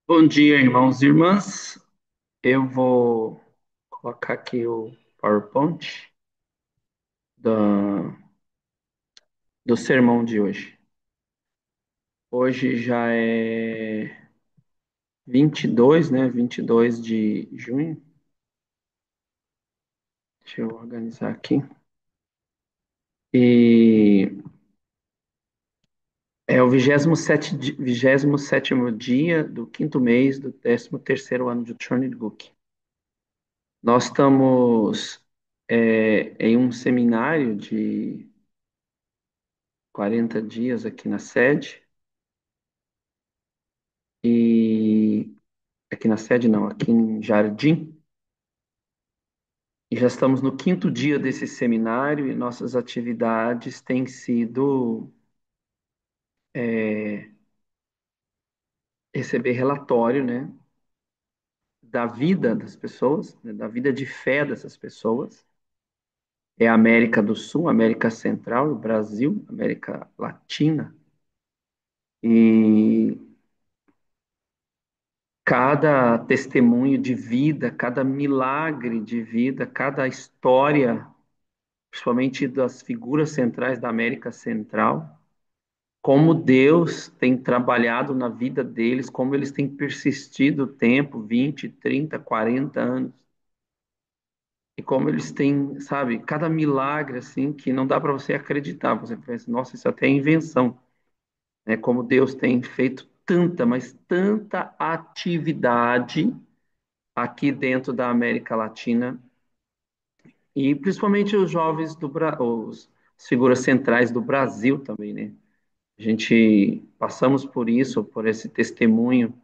Bom dia, irmãos e irmãs. Eu vou colocar aqui o PowerPoint da- do sermão de hoje. Hoje já é 22, né? 22 de junho. Deixa eu organizar aqui. E é o 27º dia do quinto mês do 13º ano de Trinity Book. Nós estamos em um seminário de 40 dias aqui na sede. E aqui na sede não, aqui em Jardim, e já estamos no quinto dia desse seminário e nossas atividades têm sido é, receber relatório, né, da vida das pessoas, né, da vida de fé dessas pessoas. É a América do Sul, América Central, o Brasil, América Latina, e cada testemunho de vida, cada milagre de vida, cada história, principalmente das figuras centrais da América Central, como Deus tem trabalhado na vida deles, como eles têm persistido o tempo, 20, 30, 40 anos, e como eles têm, sabe, cada milagre assim que não dá para você acreditar. Você pensa, nossa, isso até é invenção, né? Como Deus tem feito tanta, mas tanta atividade aqui dentro da América Latina e principalmente os jovens as figuras centrais do Brasil também, né? A gente passamos por isso, por esse testemunho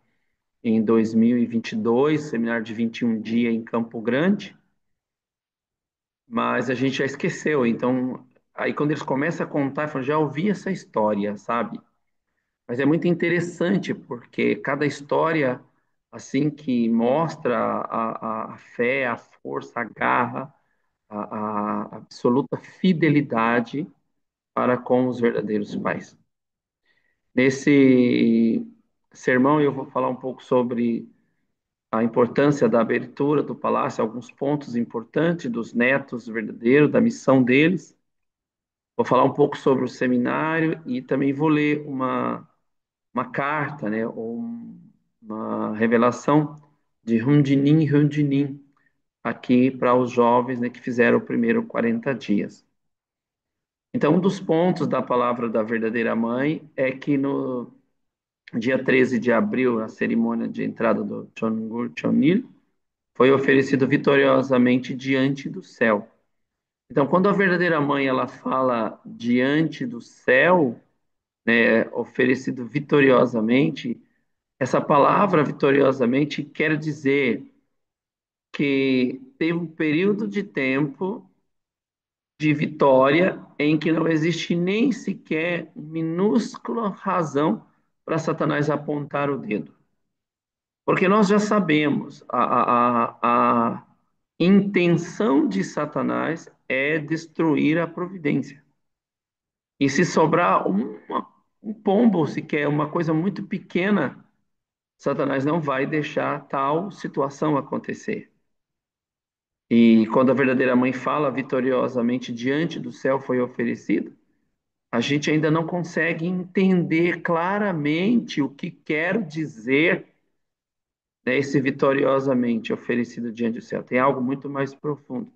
em 2022, seminário de 21 dias em Campo Grande, mas a gente já esqueceu. Então, aí quando eles começam a contar, eu falo, já ouvi essa história, sabe? Mas é muito interessante porque cada história, assim, que mostra a fé, a força, a garra, a absoluta fidelidade para com os verdadeiros pais. Nesse sermão, eu vou falar um pouco sobre a importância da abertura do palácio, alguns pontos importantes dos netos verdadeiros, da missão deles. Vou falar um pouco sobre o seminário e também vou ler uma carta, né, ou uma revelação de Hundinin Hundinin, aqui para os jovens, né, que fizeram o primeiro 40 dias. Então, um dos pontos da palavra da verdadeira mãe é que no dia 13 de abril, a cerimônia de entrada do Chongur Chonil, foi oferecido vitoriosamente diante do céu. Então, quando a verdadeira mãe ela fala diante do céu, né, oferecido vitoriosamente, essa palavra vitoriosamente quer dizer que teve um período de tempo de vitória em que não existe nem sequer minúscula razão para Satanás apontar o dedo. Porque nós já sabemos, a intenção de Satanás é destruir a providência. E se sobrar um pombo, sequer uma coisa muito pequena, Satanás não vai deixar tal situação acontecer. E quando a verdadeira mãe fala vitoriosamente diante do céu foi oferecido, a gente ainda não consegue entender claramente o que quer dizer, né, esse vitoriosamente oferecido diante do céu. Tem algo muito mais profundo.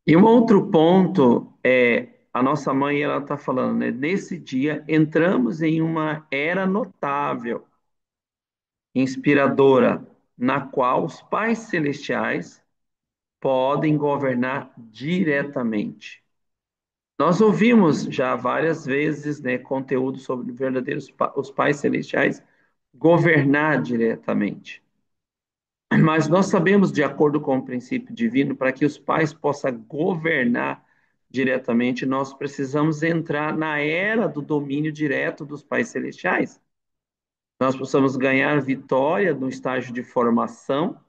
E um outro ponto é a nossa mãe, ela está falando, né? Nesse dia entramos em uma era notável, inspiradora, na qual os pais celestiais podem governar diretamente. Nós ouvimos já várias vezes, né, conteúdo sobre os pais celestiais governar diretamente. Mas nós sabemos, de acordo com o princípio divino, para que os pais possam governar diretamente, nós precisamos entrar na era do domínio direto dos pais celestiais. Nós precisamos ganhar vitória no estágio de formação,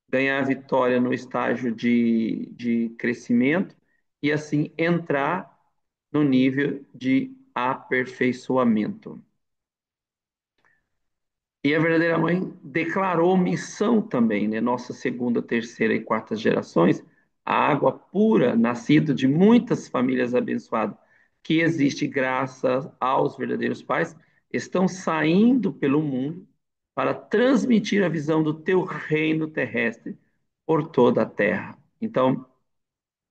ganhar vitória no estágio de crescimento e assim entrar no nível de aperfeiçoamento. E a verdadeira mãe declarou missão também, né? Nossa segunda, terceira e quarta gerações, a água pura, nascida de muitas famílias abençoadas, que existe graças aos verdadeiros pais, estão saindo pelo mundo para transmitir a visão do teu reino terrestre por toda a terra. Então,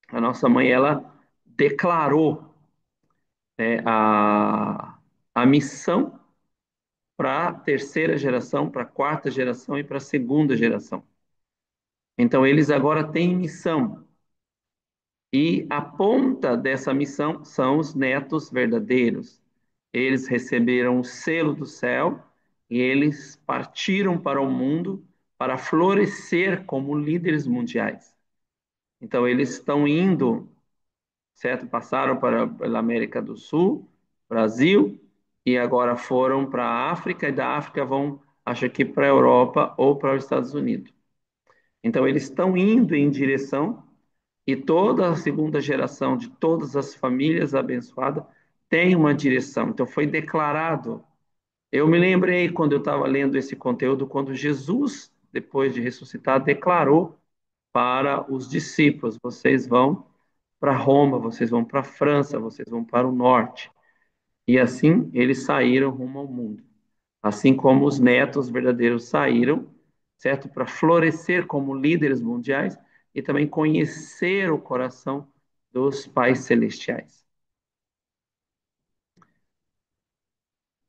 a nossa mãe, ela declarou, né, a missão para a terceira geração, para a quarta geração e para a segunda geração. Então, eles agora têm missão. E a ponta dessa missão são os netos verdadeiros. Eles receberam o selo do céu e eles partiram para o mundo para florescer como líderes mundiais. Então, eles estão indo, certo? Passaram pela América do Sul, Brasil, e agora foram para a África, e da África vão, acho que para a Europa ou para os Estados Unidos. Então, eles estão indo em direção, e toda a segunda geração de todas as famílias abençoadas tem uma direção. Então, foi declarado. Eu me lembrei quando eu estava lendo esse conteúdo, quando Jesus, depois de ressuscitar, declarou para os discípulos: vocês vão para Roma, vocês vão para a França, vocês vão para o norte. E assim eles saíram rumo ao mundo. Assim como os netos verdadeiros saíram, certo? Para florescer como líderes mundiais e também conhecer o coração dos pais celestiais.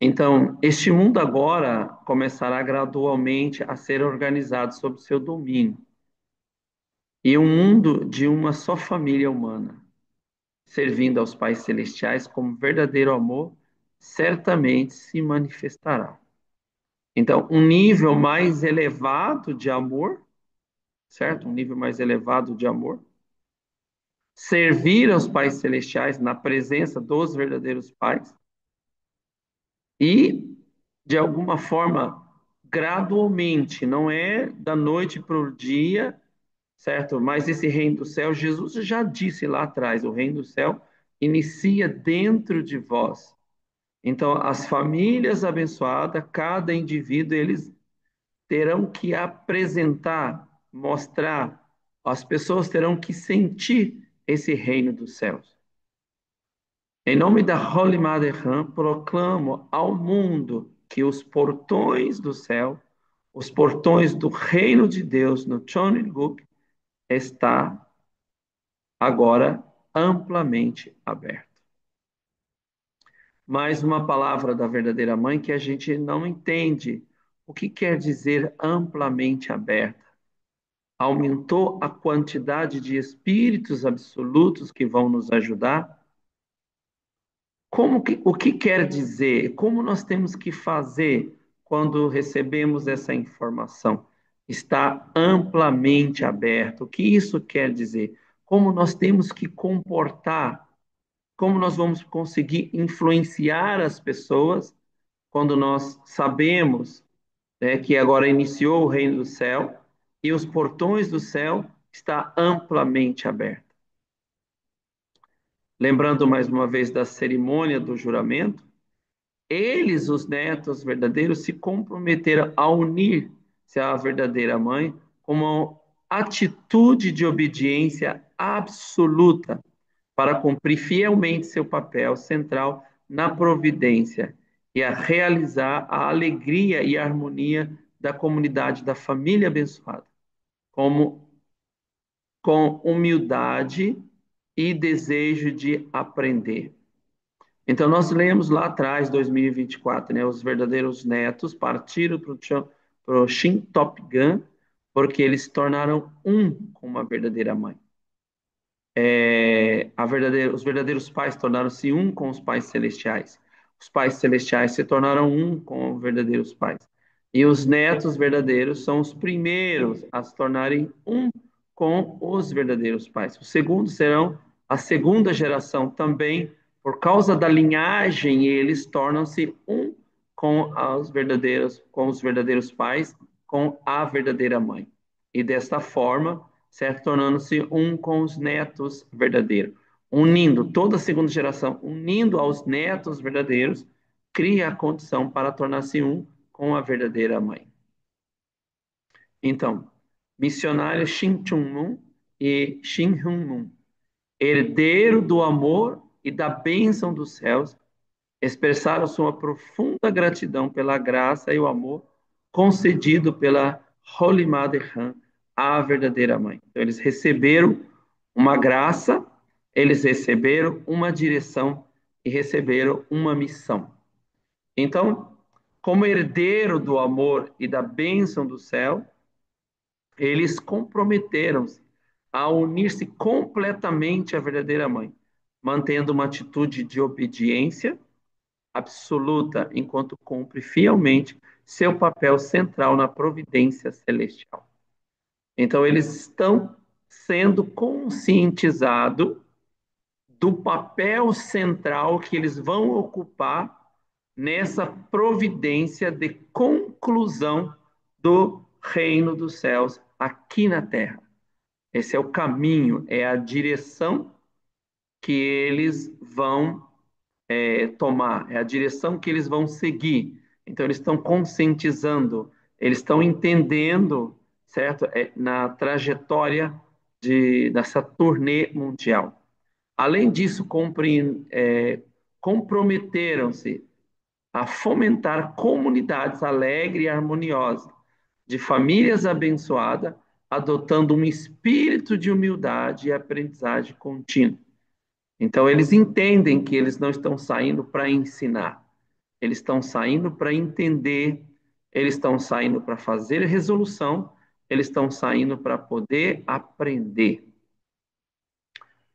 Então, este mundo agora começará gradualmente a ser organizado sob seu domínio. E um mundo de uma só família humana, servindo aos pais celestiais como verdadeiro amor, certamente se manifestará. Então, um nível mais elevado de amor, certo? Um nível mais elevado de amor. Servir aos pais celestiais na presença dos verdadeiros pais e, de alguma forma, gradualmente, não é da noite para o dia, certo? Mas esse reino do céu, Jesus já disse lá atrás, o reino do céu inicia dentro de vós. Então, as famílias abençoadas, cada indivíduo, eles terão que apresentar, mostrar, as pessoas terão que sentir esse reino dos céus. Em nome da Holy Mother Ram, proclamo ao mundo que os portões do céu, os portões do reino de Deus no Chonilguk, está agora amplamente aberto. Mais uma palavra da verdadeira mãe que a gente não entende o que quer dizer amplamente aberta. Aumentou a quantidade de espíritos absolutos que vão nos ajudar? O que quer dizer? Como nós temos que fazer quando recebemos essa informação? Está amplamente aberto. O que isso quer dizer? Como nós temos que comportar? Como nós vamos conseguir influenciar as pessoas quando nós sabemos, né, que agora iniciou o reino do céu e os portões do céu está amplamente aberto. Lembrando mais uma vez da cerimônia do juramento, eles, os netos verdadeiros, se comprometeram a unir-se à verdadeira mãe com uma atitude de obediência absoluta para cumprir fielmente seu papel central na providência e a realizar a alegria e a harmonia da comunidade da família abençoada, como com humildade e desejo de aprender. Então, nós lemos lá atrás, 2024, né, os verdadeiros netos partiram para o Shin Top Gun, porque eles se tornaram um com uma verdadeira mãe. Os verdadeiros pais tornaram-se um com os pais celestiais. Os pais celestiais se tornaram um com os verdadeiros pais. E os netos verdadeiros são os primeiros a se tornarem um com os verdadeiros pais. Os segundos serão a segunda geração também, por causa da linhagem, eles tornam-se um com os verdadeiros pais, com a verdadeira mãe. E desta forma, certo? Tornando-se um com os netos verdadeiros. Unindo toda a segunda geração, unindo aos netos verdadeiros, cria a condição para tornar-se um com a verdadeira mãe. Então, missionário Shin Chun-mun e Shin Hyun-mun, herdeiro do amor e da bênção dos céus, expressaram sua profunda gratidão pela graça e o amor concedido pela Holy Mother Han, a verdadeira mãe. Então, eles receberam uma graça, eles receberam uma direção e receberam uma missão. Então, como herdeiro do amor e da bênção do céu, eles comprometeram-se a unir-se completamente à verdadeira mãe, mantendo uma atitude de obediência absoluta enquanto cumpre fielmente seu papel central na providência celestial. Então, eles estão sendo conscientizados do papel central que eles vão ocupar nessa providência de conclusão do reino dos céus aqui na terra. Esse é o caminho, é a direção que eles vão tomar, é a direção que eles vão seguir. Então, eles estão conscientizando, eles estão entendendo, certo? Na trajetória dessa turnê mundial. Além disso, comprometeram-se a fomentar comunidades alegres e harmoniosas, de famílias abençoadas, adotando um espírito de humildade e aprendizagem contínua. Então, eles entendem que eles não estão saindo para ensinar, eles estão saindo para entender, eles estão saindo para fazer resolução, eles estão saindo para poder aprender.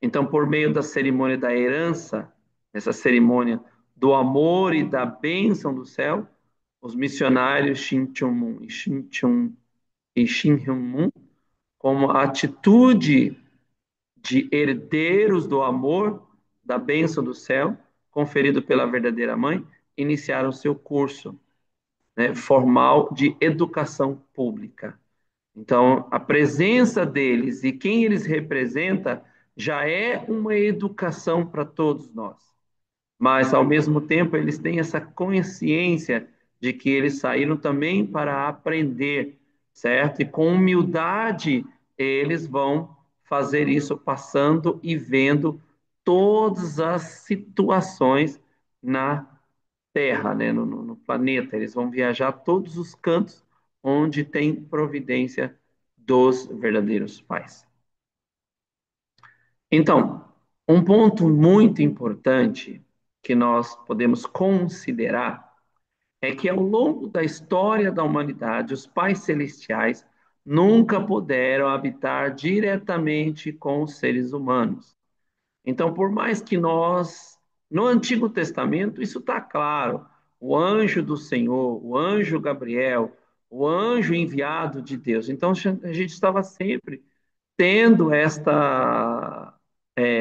Então, por meio da cerimônia da herança, essa cerimônia do amor e da bênção do céu, os missionários Shin-Chun-mun e Shin-Hyun-mun, como a atitude de herdeiros do amor, da bênção do céu, conferido pela verdadeira mãe, iniciaram seu curso, né, formal de educação pública. Então, a presença deles e quem eles representam já é uma educação para todos nós. Mas, ao mesmo tempo, eles têm essa consciência de que eles saíram também para aprender, certo? E com humildade, eles vão fazer isso, passando e vendo todas as situações na Terra, né? No planeta. Eles vão viajar todos os cantos onde tem providência dos verdadeiros pais. Então, um ponto muito importante que nós podemos considerar é que ao longo da história da humanidade, os pais celestiais nunca puderam habitar diretamente com os seres humanos. Então, por mais que nós, no Antigo Testamento, isso está claro, o anjo do Senhor, o anjo Gabriel, o anjo enviado de Deus. Então, a gente estava sempre tendo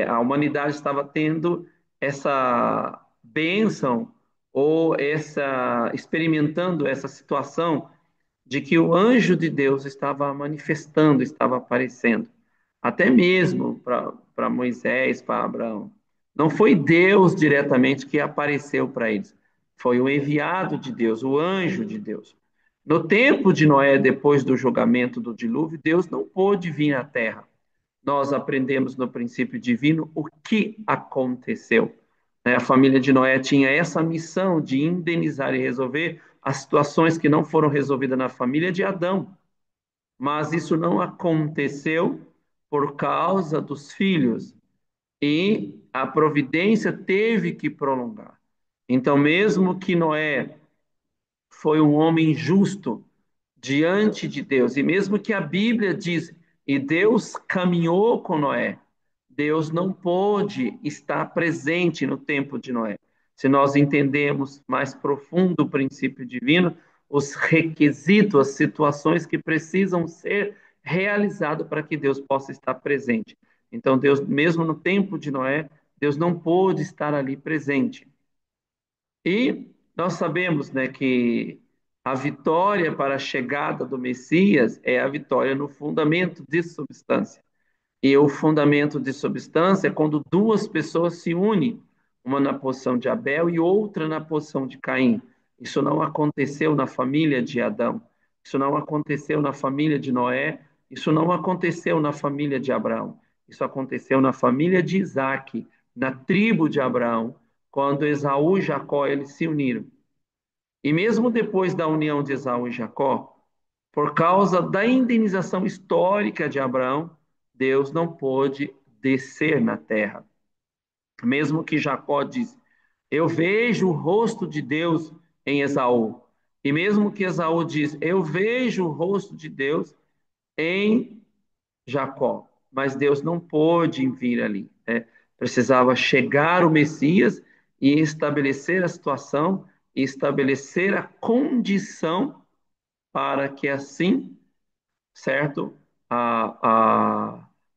a humanidade estava tendo essa bênção ou experimentando essa situação de que o anjo de Deus estava manifestando, estava aparecendo, até mesmo para Moisés, para Abraão. Não foi Deus diretamente que apareceu para eles, foi o enviado de Deus, o anjo de Deus. No tempo de Noé, depois do julgamento do dilúvio, Deus não pôde vir à terra. Nós aprendemos no princípio divino o que aconteceu. A família de Noé tinha essa missão de indenizar e resolver as situações que não foram resolvidas na família de Adão. Mas isso não aconteceu por causa dos filhos. E a providência teve que prolongar. Então, mesmo que Noé foi um homem justo diante de Deus, e mesmo que a Bíblia diz, e Deus caminhou com Noé, Deus não pôde estar presente no tempo de Noé. Se nós entendemos mais profundo o princípio divino, os requisitos, as situações que precisam ser realizadas para que Deus possa estar presente. Então, Deus, mesmo no tempo de Noé, Deus não pôde estar ali presente. E nós sabemos, né, que a vitória para a chegada do Messias é a vitória no fundamento de substância. E o fundamento de substância é quando duas pessoas se unem, uma na posição de Abel e outra na posição de Caim. Isso não aconteceu na família de Adão. Isso não aconteceu na família de Noé. Isso não aconteceu na família de Abraão. Isso aconteceu na família de Isaac, na tribo de Abraão, quando Esaú e Jacó eles se uniram. E mesmo depois da união de Esaú e Jacó, por causa da indenização histórica de Abraão, Deus não pôde descer na terra. Mesmo que Jacó diz, eu vejo o rosto de Deus em Esaú. E mesmo que Esaú diz, eu vejo o rosto de Deus em Jacó. Mas Deus não pôde vir ali, né? Precisava chegar o Messias e estabelecer a situação, e estabelecer a condição para que assim, certo,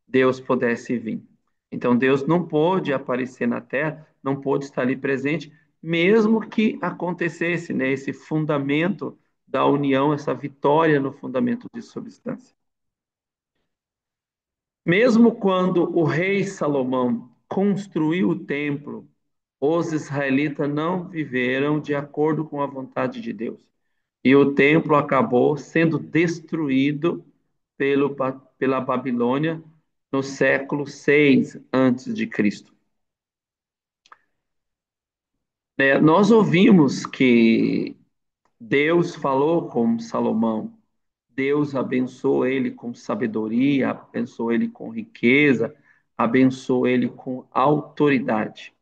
Deus pudesse vir. Então Deus não pôde aparecer na terra, não pôde estar ali presente, mesmo que acontecesse, né, esse fundamento da união, essa vitória no fundamento de substância. Mesmo quando o rei Salomão construiu o templo, os israelitas não viveram de acordo com a vontade de Deus. E o templo acabou sendo destruído pela Babilônia no século 6 antes de Cristo. Nós ouvimos que Deus falou com Salomão, Deus abençoou ele com sabedoria, abençoou ele com riqueza, abençoou ele com autoridade.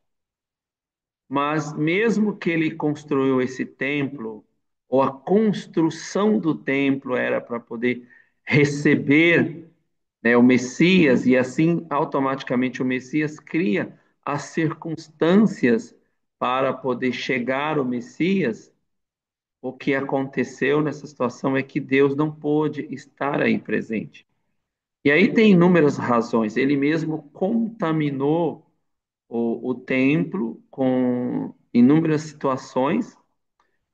Mas mesmo que ele construiu esse templo, ou a construção do templo era para poder receber, né, o Messias, e assim automaticamente o Messias cria as circunstâncias para poder chegar o Messias. O que aconteceu nessa situação é que Deus não pôde estar aí presente. E aí tem inúmeras razões. Ele mesmo contaminou o templo com inúmeras situações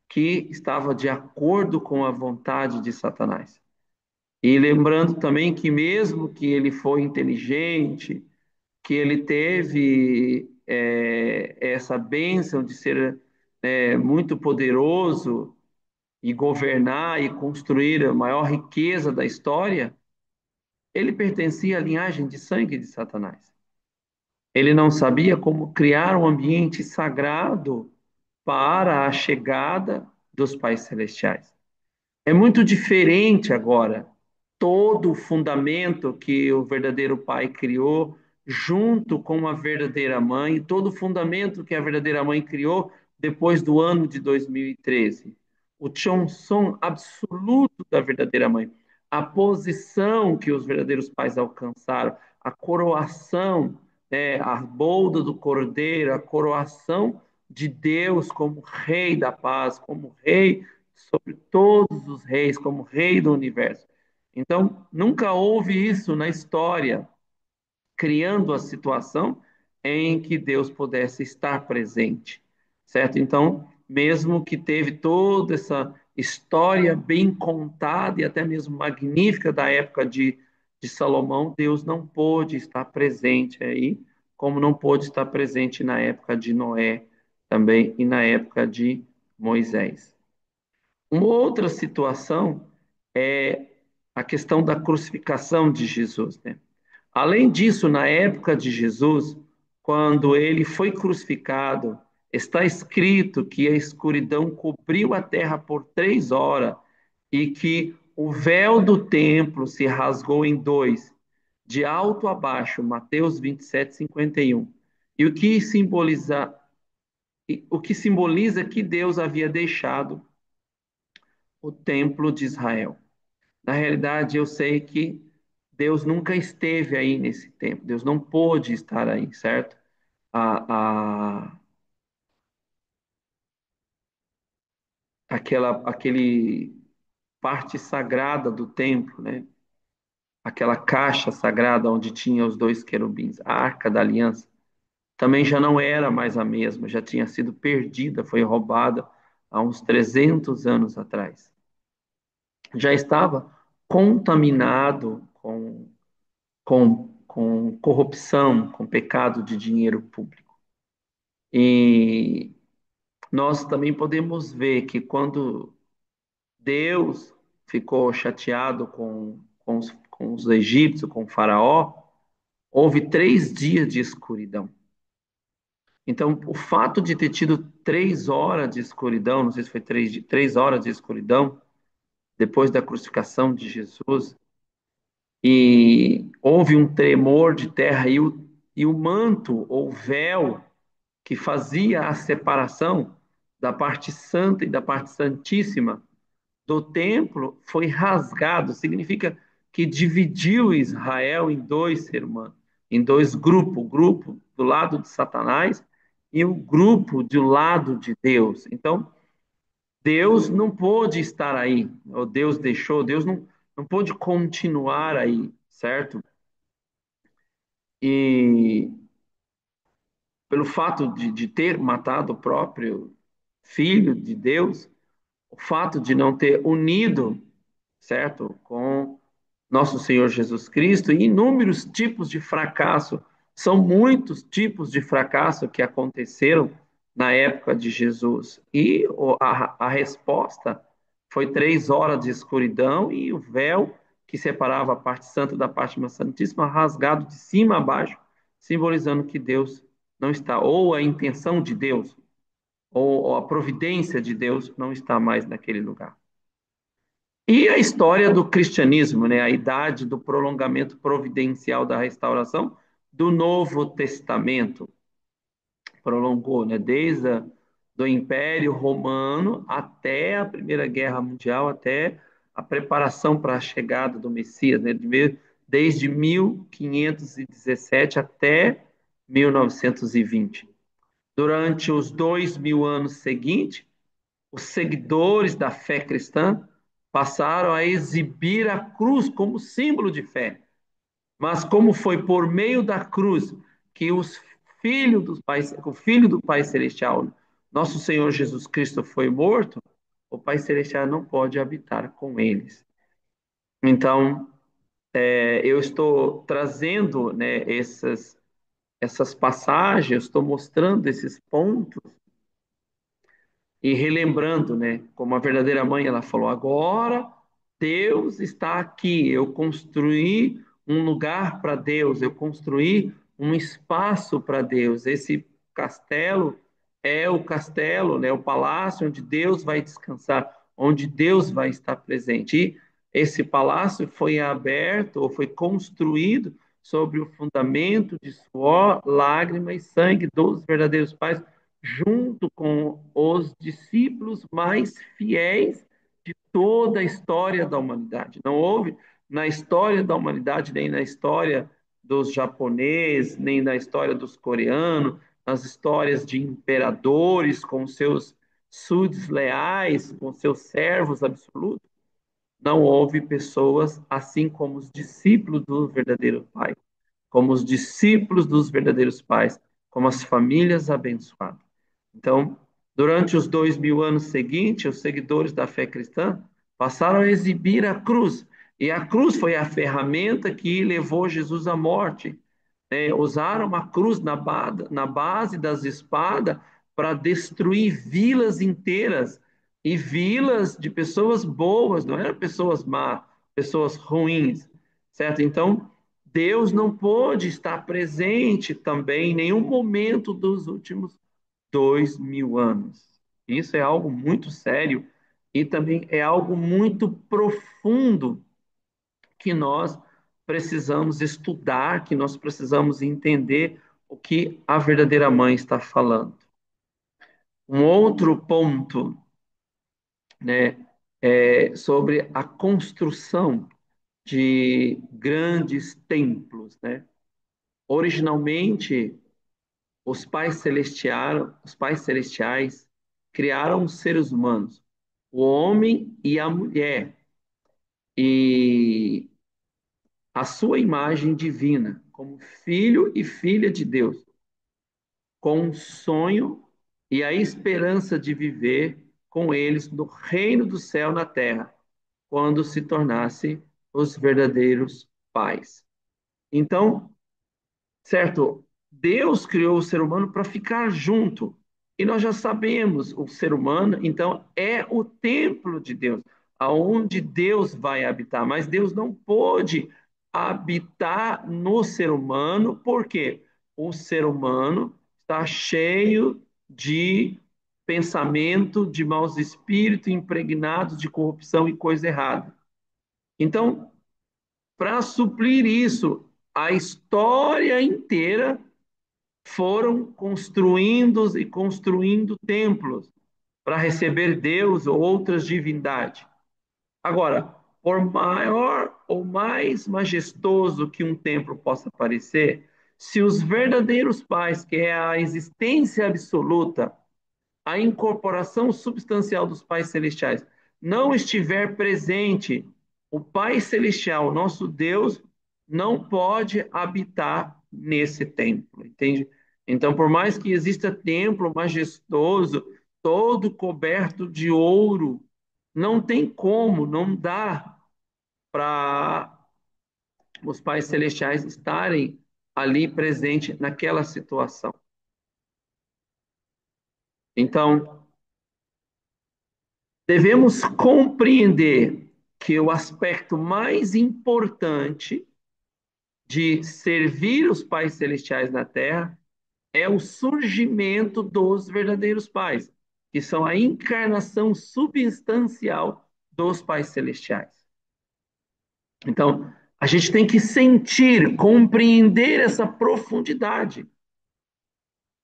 que estava de acordo com a vontade de Satanás. E lembrando também que mesmo que ele foi inteligente, que ele teve essa bênção de ser muito poderoso e governar e construir a maior riqueza da história, ele pertencia à linhagem de sangue de Satanás. Ele não sabia como criar um ambiente sagrado para a chegada dos pais celestiais. É muito diferente agora todo o fundamento que o verdadeiro pai criou, junto com a verdadeira mãe, todo o fundamento que a verdadeira mãe criou depois do ano de 2013. O Chonson absoluto da verdadeira mãe, a posição que os verdadeiros pais alcançaram, a coroação, a bolda do cordeiro, a coroação de Deus como Rei da paz, como Rei sobre todos os reis, como Rei do universo. Então, nunca houve isso na história, criando a situação em que Deus pudesse estar presente, certo? Então, mesmo que teve toda essa história bem contada e até mesmo magnífica da época de Salomão, Deus não pôde estar presente aí, como não pôde estar presente na época de Noé também e na época de Moisés. Uma outra situação é a questão da crucificação de Jesus, né? Além disso, na época de Jesus, quando ele foi crucificado, está escrito que a escuridão cobriu a terra por 3 horas e que o véu do templo se rasgou em dois, de alto a baixo, Mateus 27, 51. E o que simboliza que Deus havia deixado o templo de Israel. Na realidade, eu sei que Deus nunca esteve aí nesse tempo, Deus não pôde estar aí, certo? A, aquele parte sagrada do templo, né? Aquela caixa sagrada onde tinha os dois querubins, a Arca da Aliança, também já não era mais a mesma, já tinha sido perdida, foi roubada há uns 300 anos atrás. Já estava contaminado com corrupção, com pecado de dinheiro público. E nós também podemos ver que quando Deus ficou chateado com os egípcios, com o faraó, houve 3 dias de escuridão. Então, o fato de ter tido 3 horas de escuridão, não sei se foi 3 horas de escuridão, depois da crucificação de Jesus, e houve um tremor de terra, e o manto ou véu que fazia a separação da parte santa e da parte santíssima do templo foi rasgado. Significa que dividiu Israel em dois, ser humano, em dois grupos, o grupo do lado de Satanás e o grupo do lado de Deus. Então, Deus não pôde estar aí, ou Deus deixou, Deus não pôde continuar aí, certo? E pelo fato de ter matado o próprio Filho de Deus, o fato de não ter unido, certo, com nosso Senhor Jesus Cristo, e inúmeros tipos de fracasso. São muitos tipos de fracasso que aconteceram na época de Jesus. E a resposta foi 3 horas de escuridão e o véu que separava a parte santa da parte mais santíssima rasgado de cima a baixo, simbolizando que Deus não está, ou a intenção de Deus, ou a providência de Deus não está mais naquele lugar. E a história do cristianismo, né? A idade do prolongamento providencial da restauração do Novo Testamento prolongou, né? Do Império Romano até a Primeira Guerra Mundial, até a preparação para a chegada do Messias, né? Desde 1517 até 1920. Durante os 2.000 anos seguintes, os seguidores da fé cristã passaram a exibir a cruz como símbolo de fé. Mas como foi por meio da cruz que o Filho do Pai Celestial, nosso Senhor Jesus Cristo, foi morto, o Pai Celestial não pode habitar com eles. Então, eu estou trazendo, né, essas passagens, estou mostrando esses pontos e relembrando, né, como a verdadeira mãe, ela falou: agora Deus está aqui. Eu construí um lugar para Deus, eu construí um espaço para Deus. Esse castelo é o castelo, né, o palácio onde Deus vai descansar, onde Deus vai estar presente. E esse palácio foi aberto ou foi construído sobre o fundamento de suor, lágrima e sangue dos verdadeiros pais, junto com os discípulos mais fiéis de toda a história da humanidade. Não houve na história da humanidade, nem na história dos japoneses, nem na história dos coreanos, nas histórias de imperadores com seus súditos leais, com seus servos absolutos, não houve pessoas assim como os discípulos do verdadeiro Pai, como os discípulos dos verdadeiros pais, como as famílias abençoadas. Então, durante os 2.000 anos seguintes, os seguidores da fé cristã passaram a exibir a cruz. E a cruz foi a ferramenta que levou Jesus à morte. Usaram a cruz na base das espadas para destruir vilas inteiras. E vilas de pessoas boas, não eram pessoas más, pessoas ruins, certo? Então, Deus não pôde estar presente também em nenhum momento dos últimos 2.000 anos. Isso é algo muito sério e também é algo muito profundo que nós precisamos estudar, que nós precisamos entender o que a verdadeira mãe está falando. Um outro ponto, né, é sobre a construção de grandes templos, né? Originalmente, os pais celestiais criaram os seres humanos, o homem e a mulher, e a sua imagem divina, como filho e filha de Deus, com o sonho e a esperança de viver com eles no reino do céu na terra, quando se tornasse os verdadeiros pais. Então, certo, Deus criou o ser humano para ficar junto. E nós já sabemos, o ser humano, então, é o templo de Deus, aonde Deus vai habitar. Mas Deus não pôde habitar no ser humano, porque o ser humano está cheio de pensamento, de maus espíritos, impregnados de corrupção e coisa errada. Então, para suprir isso, a história inteira foram construindo e construindo templos para receber Deus ou outras divindades. Agora, por maior ou mais majestoso que um templo possa parecer, se os verdadeiros pais, que é a existência absoluta, a incorporação substancial dos pais celestiais, não estiver presente, o Pai Celestial, nosso Deus, não pode habitar nesse templo, entende? Então, por mais que exista templo majestoso, todo coberto de ouro, não tem como, não dá para os pais celestiais estarem ali presentes naquela situação. Então, devemos compreender que o aspecto mais importante de servir os pais celestiais na terra é o surgimento dos verdadeiros pais, que são a encarnação substancial dos pais celestiais. Então, a gente tem que sentir, compreender essa profundidade.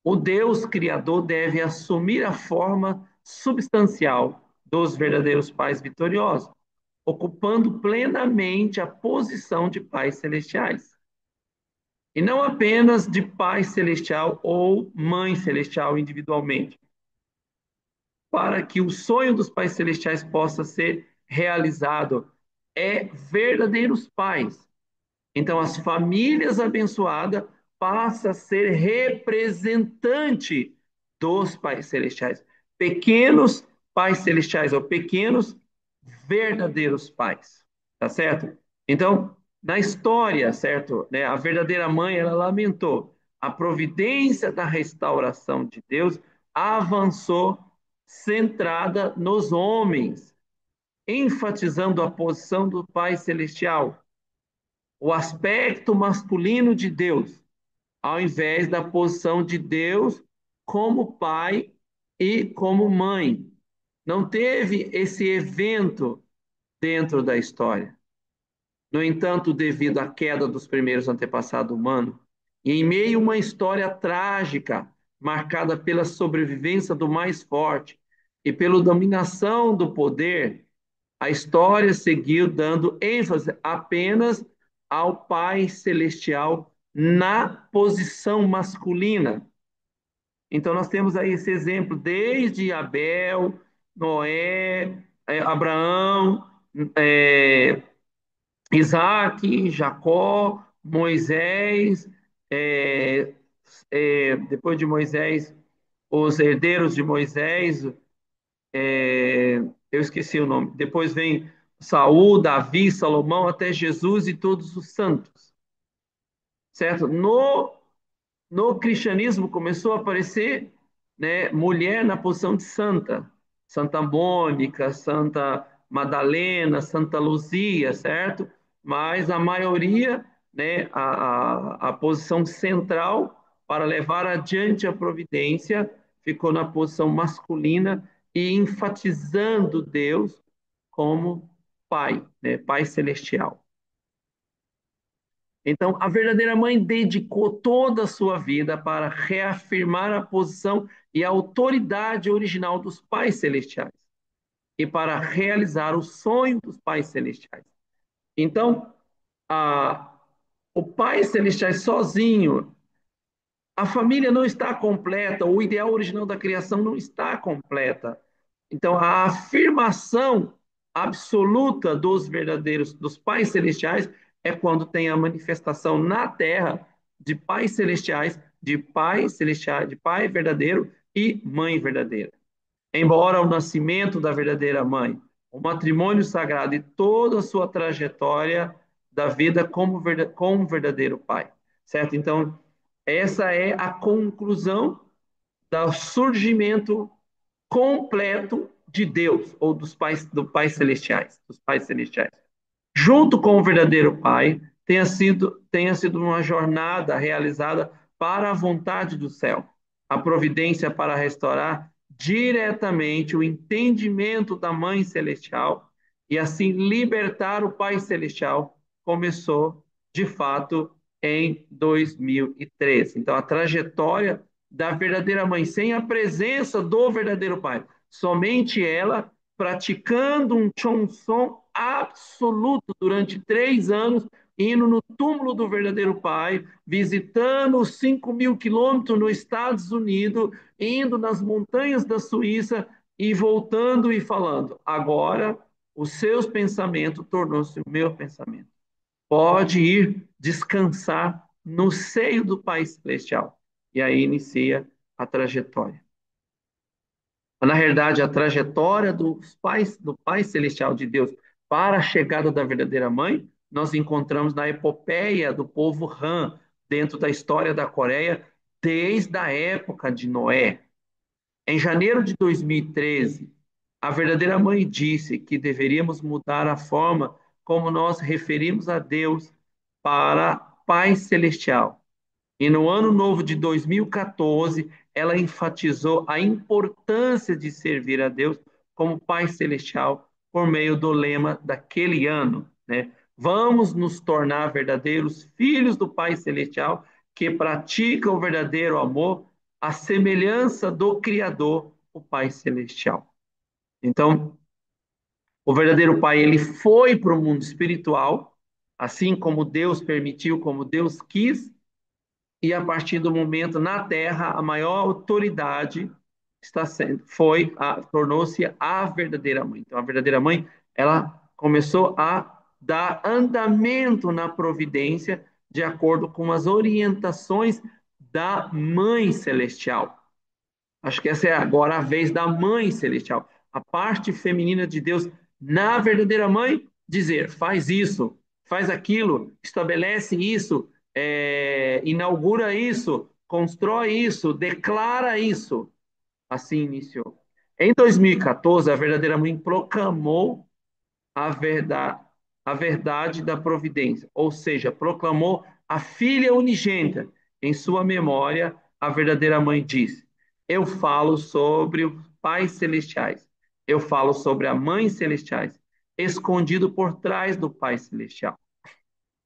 O Deus Criador deve assumir a forma substancial dos verdadeiros pais vitoriosos, ocupando plenamente a posição de pais celestiais. E não apenas de pai celestial ou mãe celestial individualmente, para que o sonho dos pais celestiais possa ser realizado, é verdadeiros pais. Então, as famílias abençoadas passam a ser representante dos pais celestiais. Pequenos pais celestiais, ou pequenos verdadeiros pais. Tá certo? Então, na história, certo? Né, a verdadeira mãe, ela lamentou. A providência da restauração de Deus avançou centrada nos homens, enfatizando a posição do Pai Celestial, o aspecto masculino de Deus, ao invés da posição de Deus como pai e como mãe. Não teve esse evento dentro da história. No entanto, devido à queda dos primeiros antepassados humanos, e em meio a uma história trágica, marcada pela sobrevivência do mais forte e pela dominação do poder, a história seguiu dando ênfase apenas ao Pai Celestial na posição masculina. Então, nós temos aí esse exemplo desde Abel, Noé, Abraão, é, Isaac, Jacó, Moisés, é, depois de Moisés, os herdeiros de Moisés, eu esqueci o nome. Depois vem Saul, Davi, Salomão, até Jesus e todos os santos, certo? No cristianismo começou a aparecer, né, mulher na posição de santa. Santa Mônica, Santa Madalena, Santa Luzia, certo? Mas a maioria, né, a posição central para levar adiante a providência ficou na posição masculina e enfatizando Deus como Pai, né, Pai Celestial. Então, a verdadeira mãe dedicou toda a sua vida para reafirmar a posição e a autoridade original dos pais celestiais e para realizar o sonho dos pais celestiais. Então, a, o pai celestial sozinho, a família não está completa, o ideal original da criação não está completa. Então, a afirmação absoluta dos verdadeiros, dos pais celestiais, é quando tem a manifestação na terra de pais celestiais, de pai verdadeiro e mãe verdadeira. Embora o nascimento da verdadeira mãe, o matrimônio sagrado e toda a sua trajetória da vida como verdadeiro pai, certo? Então, essa é a conclusão do surgimento completo de Deus, ou dos pais, do Pai Celestiais, dos pais celestiais. Junto com o verdadeiro Pai, tenha sido uma jornada realizada para a vontade do céu, a providência para restaurar diretamente o entendimento da Mãe Celestial e assim libertar o Pai Celestial, começou de fato em 2013. Então, a trajetória da verdadeira mãe, sem a presença do verdadeiro pai, somente ela praticando um chonson absoluto durante 3 anos, indo no túmulo do verdadeiro pai, visitando os 5.000 quilômetros nos Estados Unidos, indo nas montanhas da Suíça e voltando e falando: agora os seus pensamentos tornou-se o meu pensamento. Pode ir descansar no seio do Pai Celestial. E aí inicia a trajetória. Na realidade, a trajetória do Pai Celestial de Deus para a chegada da verdadeira mãe, nós encontramos na epopeia do povo Han, dentro da história da Coreia, desde a época de Noé. Em janeiro de 2013, a verdadeira mãe disse que deveríamos mudar a forma como nós referimos a Deus para Pai Celestial. E no ano novo de 2014, ela enfatizou a importância de servir a Deus como Pai Celestial por meio do lema daquele ano, né? Vamos nos tornar verdadeiros filhos do Pai Celestial que praticam o verdadeiro amor, a semelhança do Criador, o Pai Celestial. Então, o verdadeiro Pai, ele foi para o mundo espiritual, assim como Deus permitiu, como Deus quis, e a partir do momento na Terra, a maior autoridade tornou-se a verdadeira mãe. Então, a verdadeira mãe, ela começou a dar andamento na providência de acordo com as orientações da Mãe Celestial. Acho que essa é agora a vez da Mãe Celestial, a parte feminina de Deus na verdadeira mãe, dizer: faz isso, faz aquilo, estabelece isso, inaugura isso, constrói isso, declara isso. Assim iniciou. Em 2014, a verdadeira mãe proclamou a verdade, a verdade da providência, ou seja, proclamou a filha unigênita. Em sua memória, a verdadeira mãe disse: eu falo sobre os pais celestiais, eu falo sobre a mãe celestiais, escondido por trás do Pai Celestial.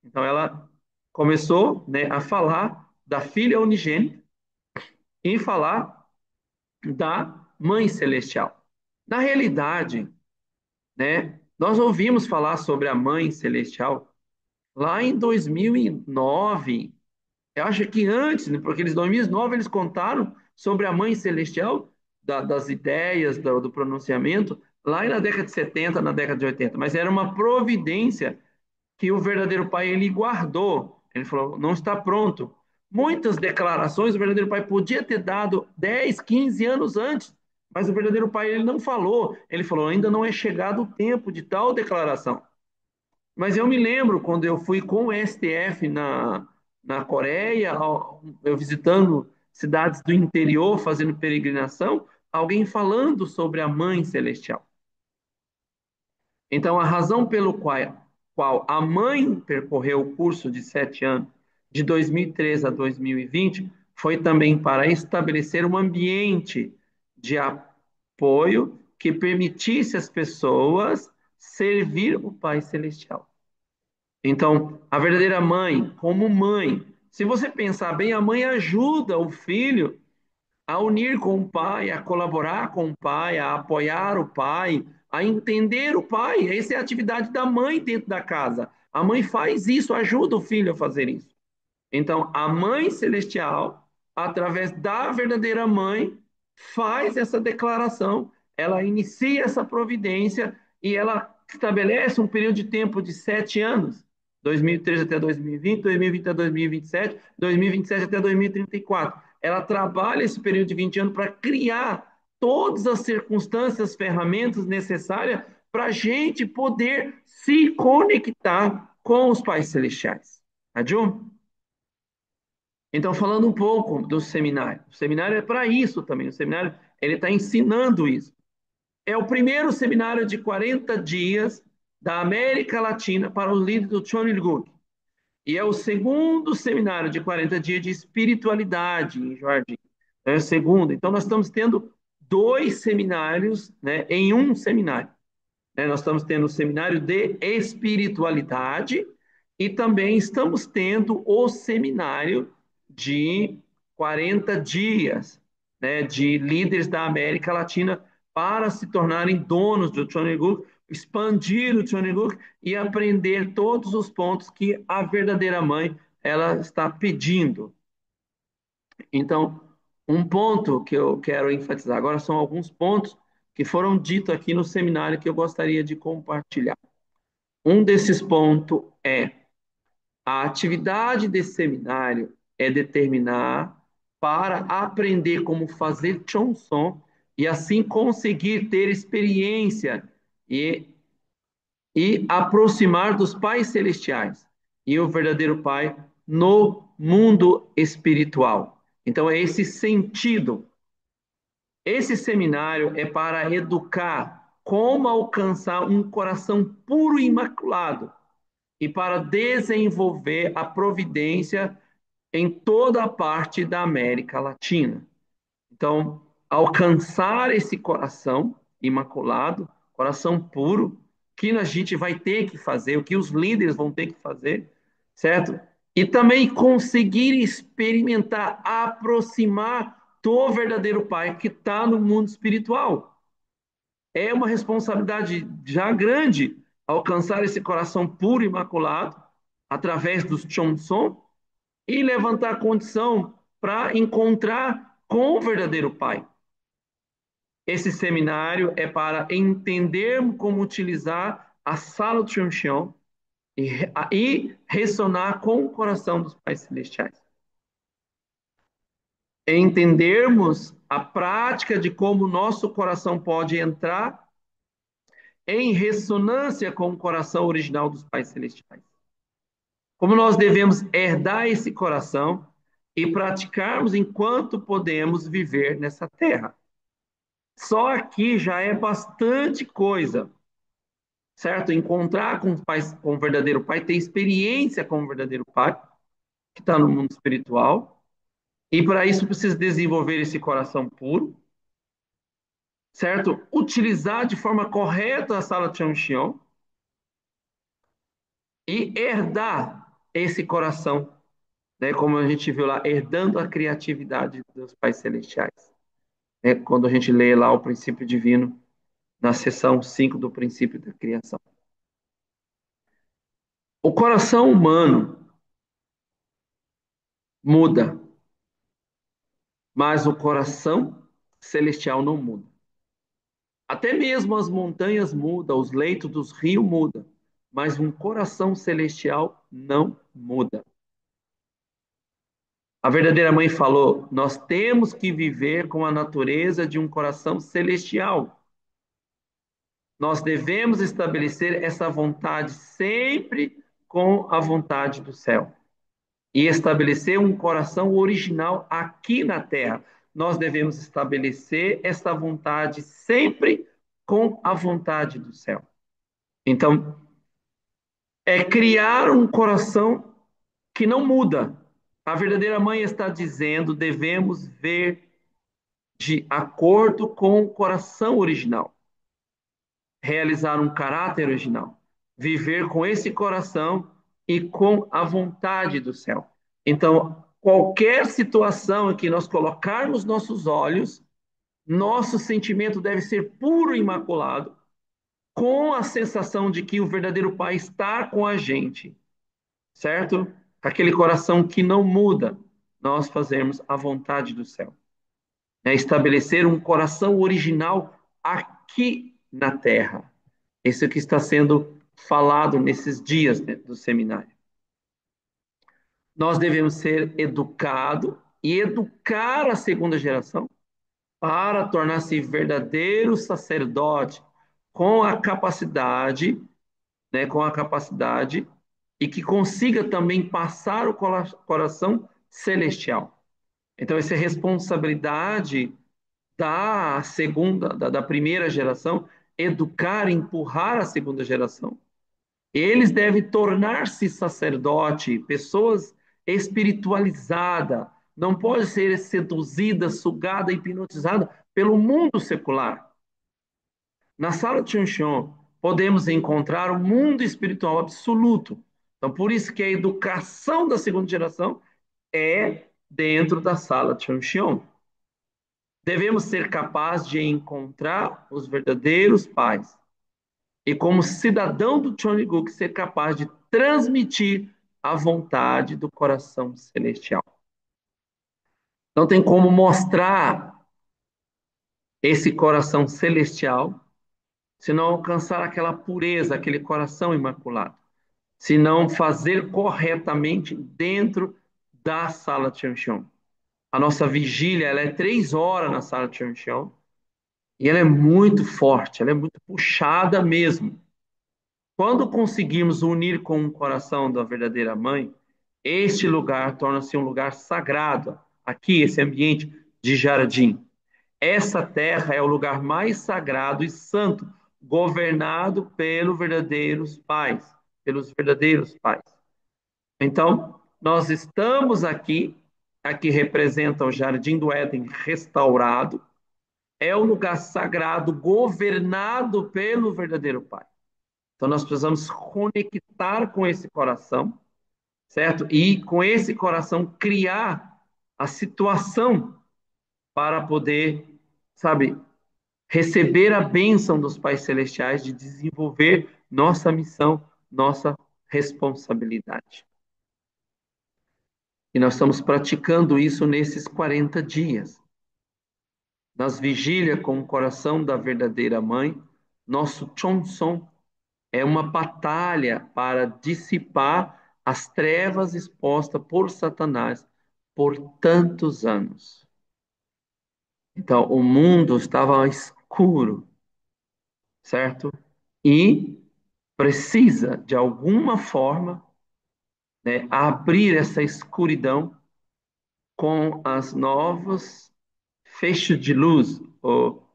Então, ela começou, né, a falar da filha unigênita e falar da mãe celestial. Na realidade, né, nós ouvimos falar sobre a mãe celestial lá em 2009. Eu acho que antes, né, porque eles, em 2009 eles contaram sobre a Mãe Celestial, das ideias, do pronunciamento, lá na década de 70, na década de 80. Mas era uma providência que o verdadeiro Pai ele guardou. Ele falou: não está pronto. Muitas declarações o verdadeiro Pai podia ter dado 10, 15 anos antes, mas o verdadeiro Pai ele não falou. Ele falou: ainda não é chegado o tempo de tal declaração. Mas eu me lembro quando eu fui com o STF na Coreia, eu visitando cidades do interior, fazendo peregrinação, alguém falando sobre a Mãe Celestial. Então, a razão pelo qual a mãe percorreu o curso de 7 anos, de 2013 a 2020, foi também para estabelecer um ambiente de apoio que permitisse às pessoas servir o Pai Celestial. Então, a verdadeira mãe, como mãe, se você pensar bem, a mãe ajuda o filho a unir com o pai, a colaborar com o pai, a apoiar o pai, a entender o pai. Essa é a atividade da mãe dentro da casa. A mãe faz isso, ajuda o filho a fazer isso. Então, a mãe celestial, através da verdadeira mãe, faz essa declaração, ela inicia essa providência e ela estabelece um período de tempo de 7 anos, 2013 até 2020, 2020 até 2027, 2027 até 2034. Ela trabalha esse período de 20 anos para criar todas as circunstâncias, ferramentas necessárias para a gente poder se conectar com os pais celestiais. Tá, Ju? Então, falando um pouco do seminário. O seminário é para isso também. O seminário, ele está ensinando isso. É o primeiro seminário de 40 dias da América Latina para os líderes do Chonilguk. E é o segundo seminário de 40 dias de espiritualidade em Jardim. É o segundo. Então, nós estamos tendo dois seminários, né, em um seminário. Né? Nós estamos tendo o seminário de espiritualidade e também estamos tendo o seminário de 40 dias, né, de líderes da América Latina para se tornarem donos do Choniguk, expandir o Choniguk e aprender todos os pontos que a verdadeira mãe ela está pedindo. Então, um ponto que eu quero enfatizar agora são alguns pontos que foram ditos aqui no seminário que eu gostaria de compartilhar. Um desses pontos é a atividade desse seminário é determinar para aprender como fazer Chonson e assim conseguir ter experiência e, e aproximar dos pais celestiais e o verdadeiro pai no mundo espiritual. Então é esse sentido. Esse seminário é para educar como alcançar um coração puro e imaculado e para desenvolver a providência em toda a parte da América Latina. Então, alcançar esse coração imaculado, coração puro, que a gente vai ter que fazer, o que os líderes vão ter que fazer, certo? E também conseguir experimentar, aproximar do verdadeiro Pai que está no mundo espiritual. É uma responsabilidade já grande alcançar esse coração puro e imaculado através dos Chonson e levantar a condição para encontrar com o verdadeiro Pai. Esse seminário é para entender como utilizar a sala de reunião e ressonar com o coração dos pais celestiais. É entendermos a prática de como o nosso coração pode entrar em ressonância com o coração original dos pais celestiais. Como nós devemos herdar esse coração e praticarmos enquanto podemos viver nessa terra. Só aqui já é bastante coisa, certo? Encontrar com o, pai, com o verdadeiro pai, ter experiência com o verdadeiro pai, que está no mundo espiritual, e para isso precisa desenvolver esse coração puro, certo? Utilizar de forma correta a sala de Champion e herdar esse coração, né? Como a gente viu lá, herdando a criatividade dos pais celestiais. Né? Quando a gente lê lá o princípio divino, na seção 5 do princípio da criação. O coração humano muda, mas o coração celestial não muda. Até mesmo as montanhas mudam, os leitos dos rios mudam, mas um coração celestial não muda. A verdadeira mãe falou: nós temos que viver com a natureza de um coração celestial. Nós devemos estabelecer essa vontade sempre com a vontade do céu e estabelecer um coração original aqui na terra. Nós devemos estabelecer essa vontade sempre com a vontade do céu. Então, é criar um coração que não muda. A verdadeira mãe está dizendo, devemos ver de acordo com o coração original, realizar um caráter original, viver com esse coração e com a vontade do céu. Então, qualquer situação em que nós colocarmos nossos olhos, nosso sentimento deve ser puro e imaculado, com a sensação de que o verdadeiro Pai está com a gente, certo? Aquele coração que não muda, nós fazemos a vontade do céu. É estabelecer um coração original aqui na terra. Isso que está sendo falado nesses dias do seminário. Nós devemos ser educados e educar a segunda geração para tornar-se verdadeiro sacerdote com a capacidade, né, com a capacidade e que consiga também passar o coração celestial. Então, essa é responsabilidade da segunda, da primeira geração, educar, empurrar a segunda geração. Eles devem tornar-se sacerdote, pessoas espiritualizadas, não pode ser seduzida, sugada, hipnotizada pelo mundo secular. Na sala de Chuncheon, podemos encontrar o mundo espiritual absoluto. Então, por isso que a educação da segunda geração é dentro da sala de Chuncheon. Devemos ser capazes de encontrar os verdadeiros pais e, como cidadão do Cheongguk, ser capaz de transmitir a vontade do coração celestial. Não tem como mostrar esse coração celestial se não alcançar aquela pureza, aquele coração imaculado, se não fazer corretamente dentro da sala de Cheoncheon. A nossa vigília, ela é 3 horas na sala de Cheoncheon e ela é muito forte, ela é muito puxada mesmo. Quando conseguimos unir com o coração da verdadeira mãe, este lugar torna-se um lugar sagrado. Aqui, esse ambiente de jardim. Essa terra é o lugar mais sagrado e santo, governado pelos verdadeiros pais. Então, nós estamos aqui, aqui representa o Jardim do Éden restaurado, é o lugar sagrado governado pelo verdadeiro Pai. Então, nós precisamos conectar com esse coração, certo? E com esse coração criar a situação para poder, sabe, receber a bênção dos pais celestiais de desenvolver nossa missão, nossa responsabilidade. E nós estamos praticando isso nesses 40 dias. Nas vigílias com o coração da verdadeira mãe, nosso Chonson é uma batalha para dissipar as trevas expostas por Satanás por tantos anos. Então, o mundo estava escuro, certo? E precisa, de alguma forma, né, abrir essa escuridão com as novas feixes de luz, ou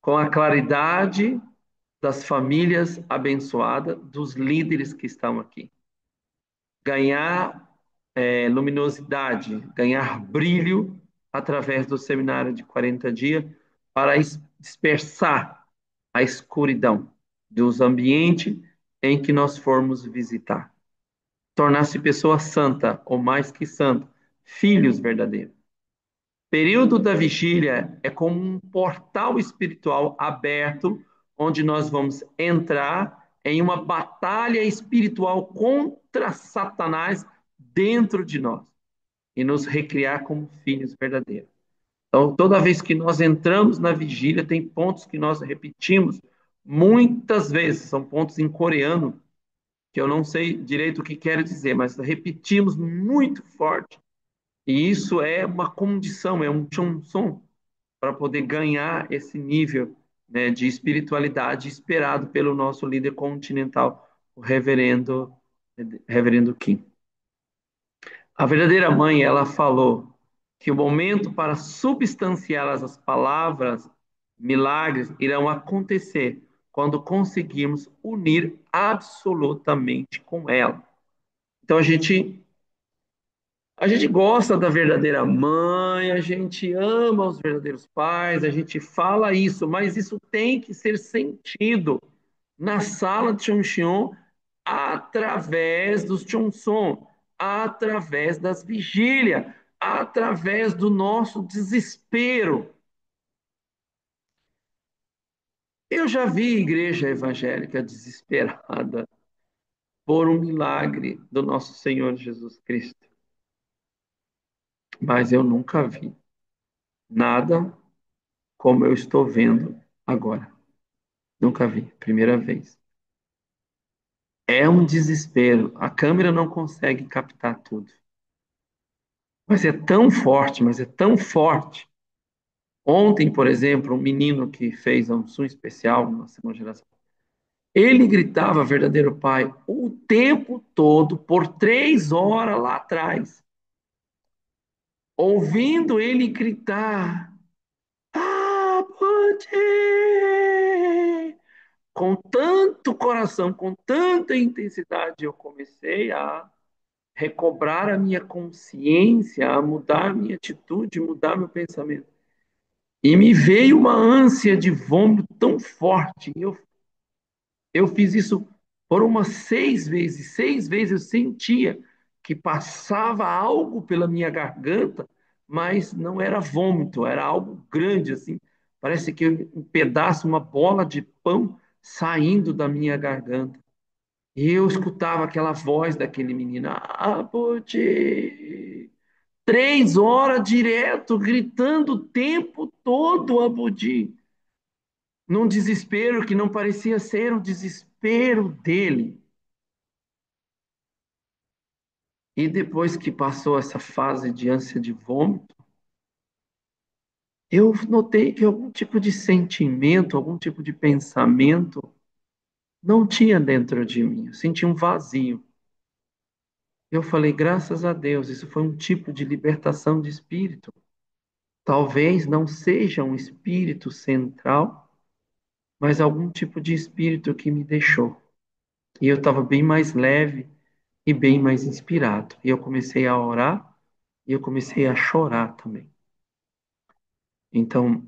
com a claridade das famílias abençoadas, dos líderes que estão aqui. Ganhar luminosidade, ganhar brilho através do seminário de 40 dias para dispersar a escuridão dos ambientes em que nós formos visitar. Tornar-se pessoa santa, ou mais que santa, filhos verdadeiros. Período da vigília é como um portal espiritual aberto, onde nós vamos entrar em uma batalha espiritual contra Satanás dentro de nós e nos recriar como filhos verdadeiros. Então, toda vez que nós entramos na vigília, tem pontos que nós repetimos muitas vezes, são pontos em coreano, que eu não sei direito o que quer dizer, mas repetimos muito forte. E isso é uma condição, é um chonson para poder ganhar esse nível, né, de espiritualidade esperado pelo nosso líder continental, o reverendo Kim. A verdadeira mãe, ela falou que o momento para substanciar as palavras, milagres, irão acontecer quando conseguirmos unir absolutamente com ela. Então a gente gosta da verdadeira mãe, a gente ama os verdadeiros pais, a gente fala isso, mas isso tem que ser sentido na sala de Choncheon através dos Chonson, através das vigílias, através do nosso desespero. Eu já vi igreja evangélica desesperada por um milagre do nosso Senhor Jesus Cristo, mas eu nunca vi nada como eu estou vendo agora. Nunca vi, primeira vez. É um desespero. A câmera não consegue captar tudo. Mas é tão forte, mas é tão forte. Ontem, por exemplo, um menino que fez um som especial na segunda geração, ele gritava verdadeiro pai o tempo todo, por 3 horas lá atrás. ouvindo ele gritar, Abode! Com tanto coração, com tanta intensidade, eu comecei a recobrar a minha consciência, a mudar minha atitude, mudar meu pensamento. E me veio uma ânsia de vômito tão forte. Eu fiz isso por umas 6 vezes. 6 vezes eu sentia que passava algo pela minha garganta, mas não era vômito, era algo grande, assim. Parece que um pedaço, uma bola de pão saindo da minha garganta. E eu escutava aquela voz daquele menino, Abudi! 3 horas direto, gritando o tempo todo, Abudi, num desespero que não parecia ser o desespero dele. E depois que passou essa fase de ânsia de vômito, eu notei que algum tipo de sentimento, algum tipo de pensamento não tinha dentro de mim. Eu senti um vazio. Eu falei, graças a Deus, isso foi um tipo de libertação de espírito. Talvez não seja um espírito central, mas algum tipo de espírito que me deixou. E eu estava bem mais leve e bem mais inspirado. E eu comecei a orar e eu comecei a chorar também. Então,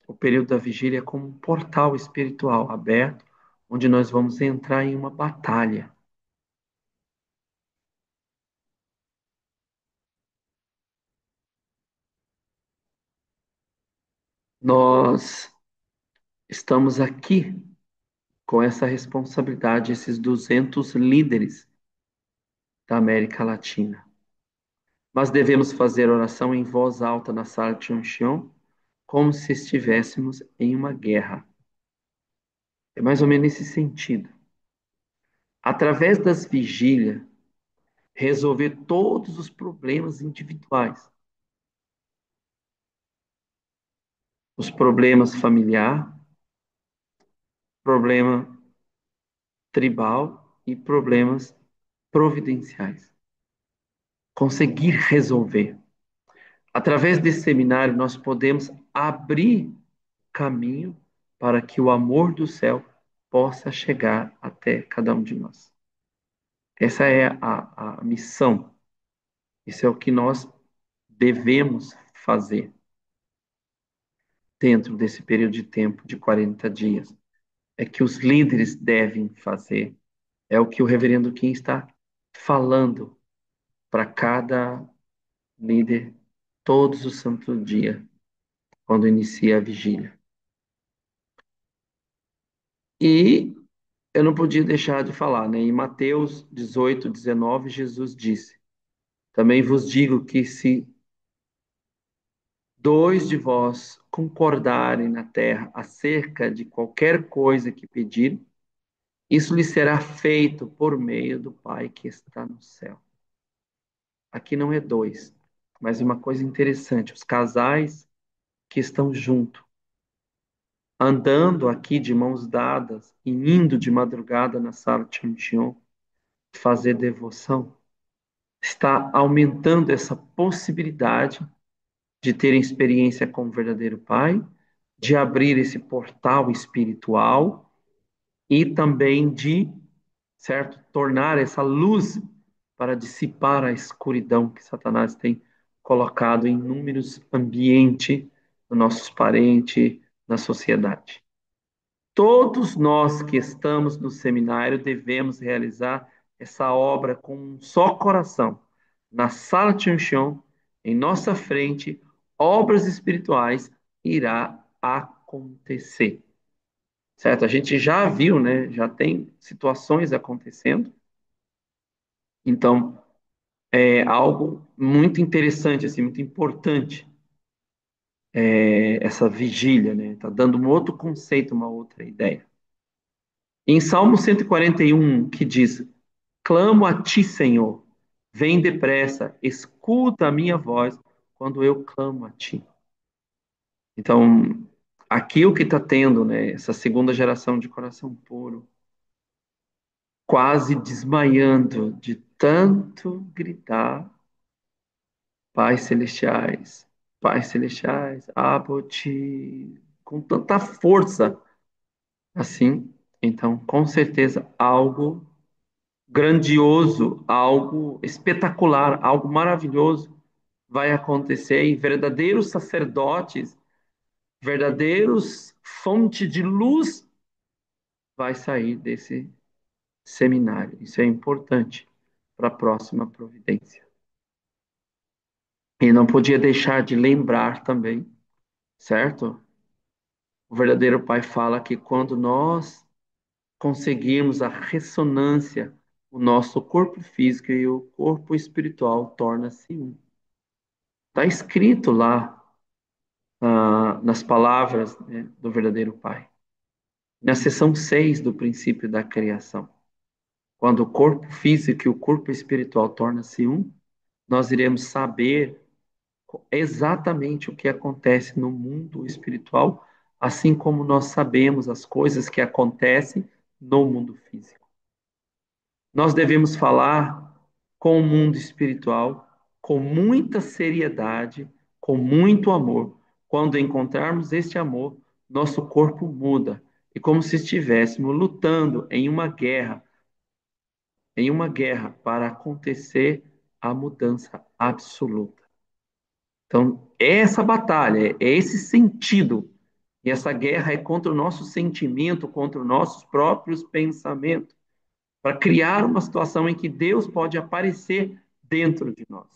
o período da vigília é como um portal espiritual aberto, onde nós vamos entrar em uma batalha. Nós estamos aqui com essa responsabilidade, esses 200 líderes da América Latina. Mas devemos fazer oração em voz alta na sala de Chuncheon, como se estivéssemos em uma guerra. É mais ou menos nesse sentido. Através das vigílias, resolver todos os problemas individuais, os problemas familiar, problema tribal e problemas providenciais. Conseguir resolver. Através desse seminário, nós podemos abrir caminho para que o amor do céu possa chegar até cada um de nós. Essa é a missão. Isso é o que nós devemos fazer dentro desse período de tempo de 40 dias. É que os líderes devem fazer. É o que o reverendo Kim está falando para cada líder todos os santos dias, quando inicia a vigília. E eu não podia deixar de falar, né? Em Mateus 18, 19, Jesus disse: Também vos digo que se dois de vós concordarem na terra acerca de qualquer coisa que pedir, isso lhe será feito por meio do Pai que está no céu. Aqui não é dois, mas uma coisa interessante: os casais que estão juntos, andando aqui de mãos dadas e indo de madrugada na sala de Chantião fazer devoção, está aumentando essa possibilidade de ter experiência com o verdadeiro Pai, de abrir esse portal espiritual e também de, certo, tornar essa luz para dissipar a escuridão que Satanás tem colocado em inúmeros ambientes, nos nossos parentes, na sociedade. Todos nós que estamos no seminário devemos realizar essa obra com um só coração. Na sala de Chuncheon, em nossa frente, obras espirituais irá acontecer. Certo? A gente já viu, né? Já tem situações acontecendo. Então, é algo muito interessante, assim, muito importante, essa vigília, né? Tá dando um outro conceito, uma outra ideia. Em Salmo 141, que diz: Clamo a ti, Senhor, vem depressa, escuta a minha voz quando eu clamo a ti. Então, aqui o que está tendo, né, essa segunda geração de coração puro, quase desmaiando de tanto gritar, Pais celestiais, Pais celestiais, abo-te com tanta força assim. Então, com certeza, algo grandioso, algo espetacular, algo maravilhoso vai acontecer e verdadeiros sacerdotes, verdadeiros fonte de luz vai sair desse seminário. Isso é importante para a próxima providência. E não podia deixar de lembrar também, certo? O verdadeiro Pai fala que quando nós conseguirmos a ressonância, o nosso corpo físico e o corpo espiritual torna-se um. Está escrito lá nas palavras, né, do verdadeiro Pai. Na seção 6 do princípio da criação. Quando o corpo físico e o corpo espiritual tornam-se um, nós iremos saber exatamente o que acontece no mundo espiritual, assim como nós sabemos as coisas que acontecem no mundo físico. Nós devemos falar com o mundo espiritual com muita seriedade, com muito amor. Quando encontrarmos este amor, nosso corpo muda, e como se estivéssemos lutando em uma guerra para acontecer a mudança absoluta. Então, é essa batalha, é esse sentido. E essa guerra é contra o nosso sentimento, contra os nossos próprios pensamentos, para criar uma situação em que Deus pode aparecer dentro de nós.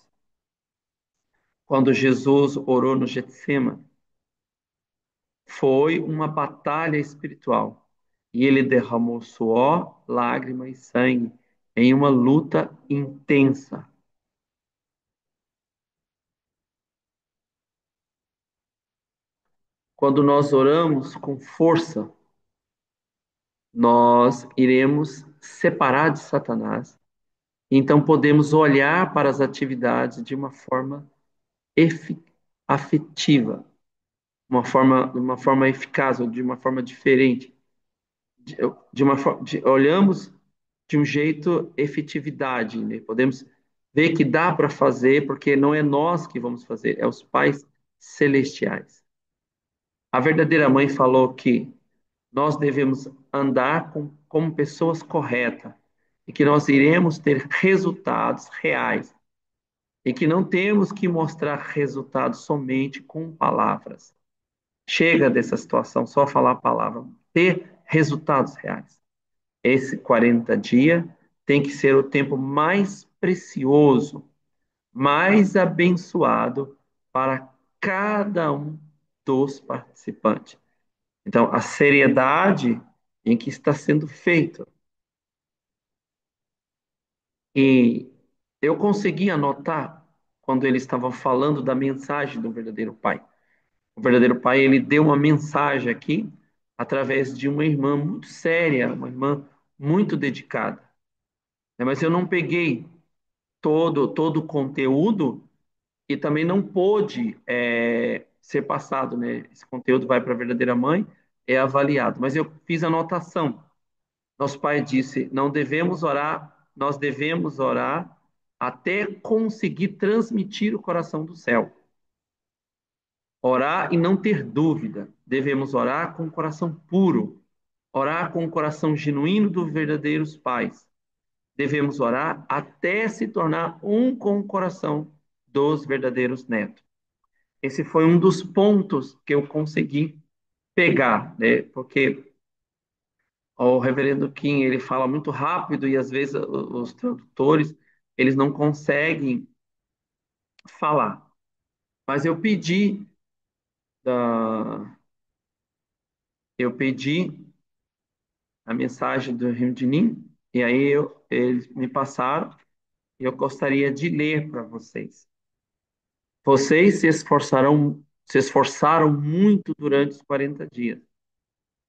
Quando Jesus orou no Getsemane, foi uma batalha espiritual. E ele derramou suor, lágrima e sangue em uma luta intensa. Quando nós oramos com força, nós iremos separar de Satanás. Então podemos olhar para as atividades de uma forma afetiva, de uma forma eficaz, ou de uma forma diferente. Olhamos de um jeito efetividade, né? Podemos ver que dá para fazer, porque não é nós que vamos fazer, é os pais celestiais. A verdadeira mãe falou que nós devemos andar como pessoas corretas e que nós iremos ter resultados reais e que não temos que mostrar resultados somente com palavras. Chega dessa situação, só falar a palavra, ter resultados reais. Esse 40 dias tem que ser o tempo mais precioso, mais abençoado para cada um dos participantes. Então, a seriedade em que está sendo feito. E eu consegui anotar quando ele estava falando da mensagem do verdadeiro Pai. O verdadeiro Pai, ele deu uma mensagem aqui através de uma irmã muito séria, uma irmã muito dedicada. Mas eu não peguei todo o conteúdo e também não pôde ser passado, né? Esse conteúdo vai para a verdadeira mãe, é avaliado. Mas eu fiz anotação. Nosso pai disse: não devemos orar, nós devemos orar até conseguir transmitir o coração do céu. Orar e não ter dúvida. Devemos orar com o coração puro, orar com o coração genuíno dos verdadeiros pais. Devemos orar até se tornar um com o coração dos verdadeiros netos. Esse foi um dos pontos que eu consegui pegar, né? Porque o reverendo Kim, ele fala muito rápido e às vezes os tradutores, eles não conseguem falar. Mas eu pedi a mensagem do Rio de Nim e aí eles me passaram e eu gostaria de ler para vocês. Vocês se esforçaram muito durante os 40 dias.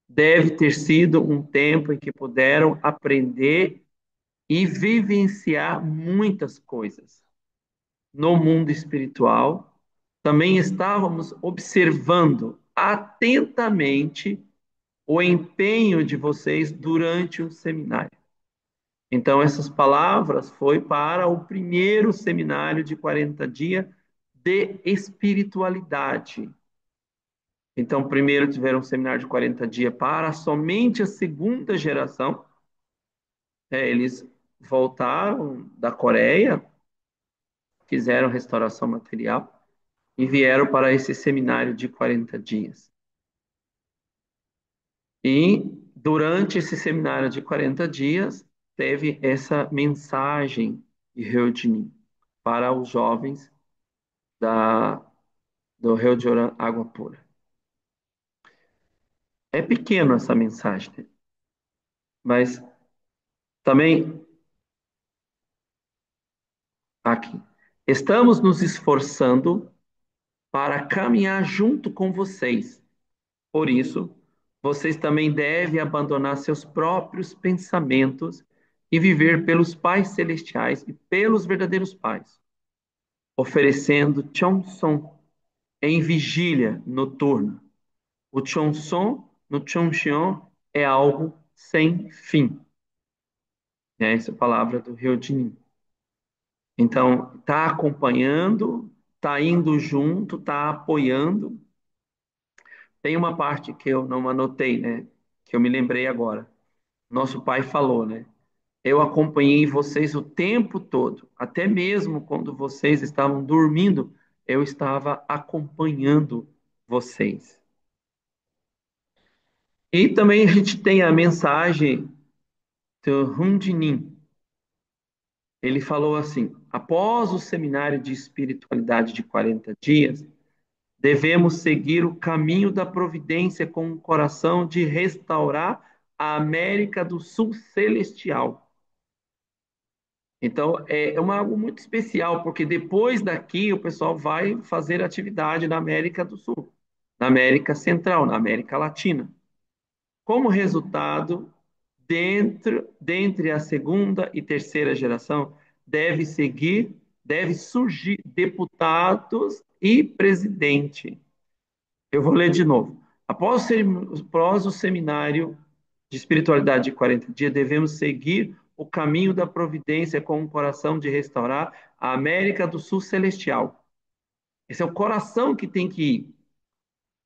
Deve ter sido um tempo em que puderam aprender e vivenciar muitas coisas. No mundo espiritual, também estávamos observando atentamente o empenho de vocês durante o seminário. Então, essas palavras foi para o primeiro seminário de 40 dias de espiritualidade. Então, primeiro tiveram um seminário de 40 dias para somente a segunda geração. Eles voltaram da Coreia, fizeram restauração material e vieram para esse seminário de 40 dias. E durante esse seminário de 40 dias, teve essa mensagem de Ryujin para os jovens da, do Rio de Janeiro Água Pura. É pequeno essa mensagem, né? Mas também aqui. Estamos nos esforçando para caminhar junto com vocês. Por isso, vocês também devem abandonar seus próprios pensamentos e viver pelos pais celestiais e pelos verdadeiros pais, oferecendo Chonson em vigília noturna. O Chonson no Chonxion é algo sem fim. Essa é a palavra do Rio de Janeiro. Então, está acompanhando, está indo junto, está apoiando. Tem uma parte que eu não anotei, né? Que eu me lembrei agora. Nosso pai falou, né? Eu acompanhei vocês o tempo todo, até mesmo quando vocês estavam dormindo, eu estava acompanhando vocês. E também a gente tem a mensagem do Hundinin. Ele falou assim: após o seminário de espiritualidade de 40 dias, devemos seguir o caminho da providência com o coração de restaurar a América do Sul celestial. Então, algo muito especial, porque depois daqui o pessoal vai fazer atividade na América do Sul, na América Central, na América Latina. Como resultado, dentre a segunda e terceira geração, deve surgir deputados e presidente. Eu vou ler de novo. Após o seminário de espiritualidade de 40 dias, devemos seguir o caminho da providência com o coração de restaurar a América do Sul celestial. Esse é o coração que tem que ir.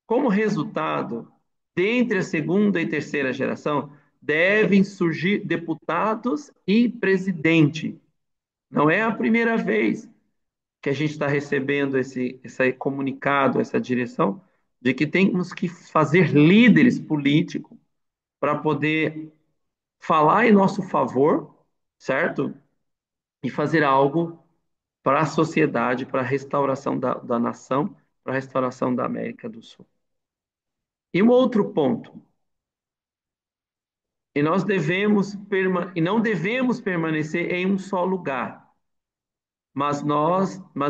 Como resultado, dentre a segunda e terceira geração, devem surgir deputados e presidente. Não é a primeira vez que a gente está recebendo esse comunicado, essa direção, de que temos que fazer líderes políticos para poder falar em nosso favor, certo? E fazer algo para a sociedade, para a restauração da nação, para a restauração da América do Sul. E um outro ponto, e não devemos permanecer em um só lugar, mas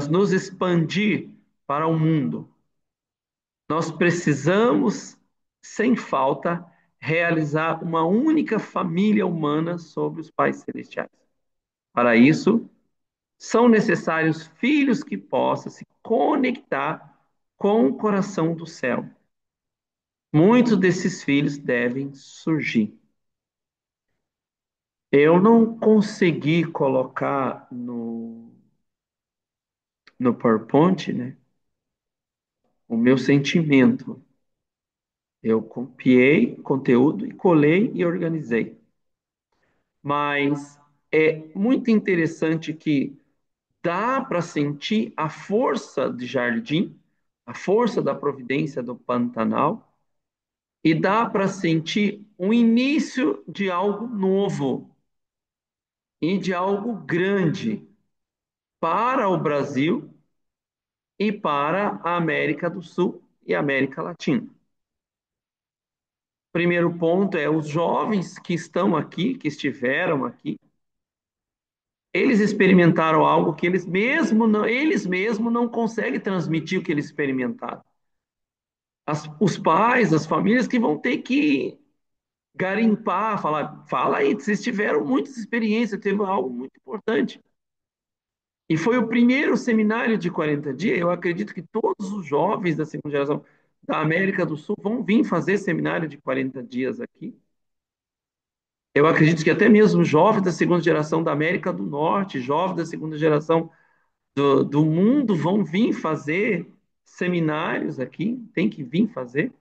nos expandir para o mundo. Nós precisamos, sem falta, realizar uma única família humana sobre os pais celestiais. Para isso, são necessários filhos que possam se conectar com o coração do céu. Muitos desses filhos devem surgir. Eu não consegui colocar no PowerPoint, né, o meu sentimento. Eu copiei conteúdo e colei e organizei. Mas é muito interessante que dá para sentir a força de Jardim, a força da providência do Pantanal, e dá para sentir o início de algo novo e de algo grande para o Brasil e para a América do Sul e América Latina. Primeiro ponto é os jovens que estão aqui, que estiveram aqui, eles experimentaram algo que eles mesmos não conseguem transmitir o que eles experimentaram. Os pais, as famílias que vão ter que garimpar, falar, fala aí, vocês tiveram muitas experiências, teve algo muito importante. E foi o primeiro seminário de 40 dias. Eu acredito que todos os jovens da segunda geração da América do Sul vão vir fazer seminário de 40 dias aqui. Eu acredito que até mesmo jovens da segunda geração da América do Norte, jovens da segunda geração do mundo vão vir fazer seminários aqui, tem que vir fazer.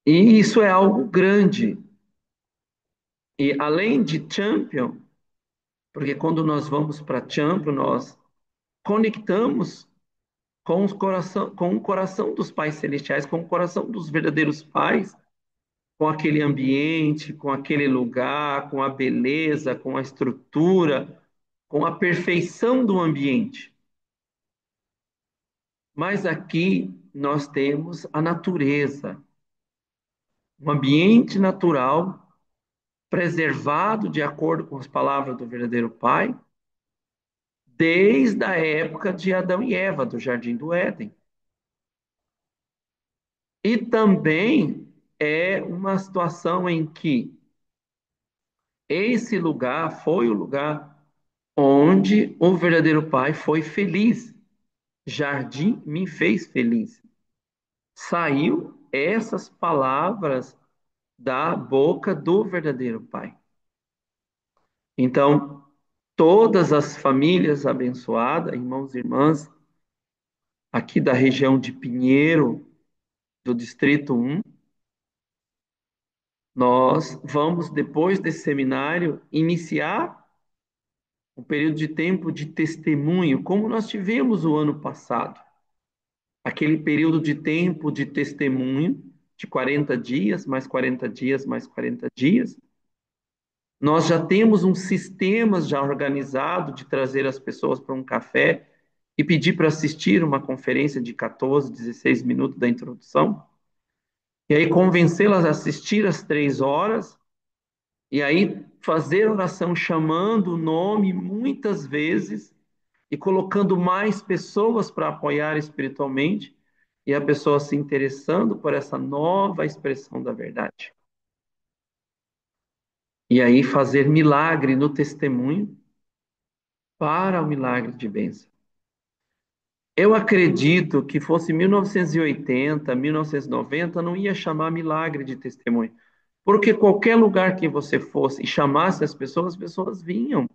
E isso é algo grande. E além de Champion, porque quando nós vamos para Champion, nós conectamos com o coração dos pais celestiais, com o coração dos verdadeiros pais, com aquele ambiente, com aquele lugar, com a beleza, com a estrutura, com a perfeição do ambiente. Mas aqui nós temos a natureza, um ambiente natural, preservado de acordo com as palavras do verdadeiro Pai, desde a época de Adão e Eva, do Jardim do Éden. E também é uma situação em que esse lugar foi o lugar onde o verdadeiro Pai foi feliz. Jardim me fez feliz. Saiu essas palavras da boca do verdadeiro Pai. Então, todas as famílias abençoadas, irmãos e irmãs, aqui da região de Pinheiro, do Distrito 1, nós vamos, depois desse seminário, iniciar um período de tempo de testemunho, como nós tivemos o ano passado. Aquele período de tempo de testemunho, de 40 dias, mais 40 dias, mais 40 dias. Nós já temos um sistema já organizado de trazer as pessoas para um café e pedir para assistir uma conferência de 14, 16 minutos da introdução. E aí convencê-las a assistir às 3 horas. E aí fazer oração chamando o nome muitas vezes e colocando mais pessoas para apoiar espiritualmente e a pessoa se interessando por essa nova expressão da verdade. E aí fazer milagre no testemunho para o milagre de bênção. Eu acredito que fosse 1980, 1990, não ia chamar milagre de testemunho, porque qualquer lugar que você fosse e chamasse as pessoas vinham.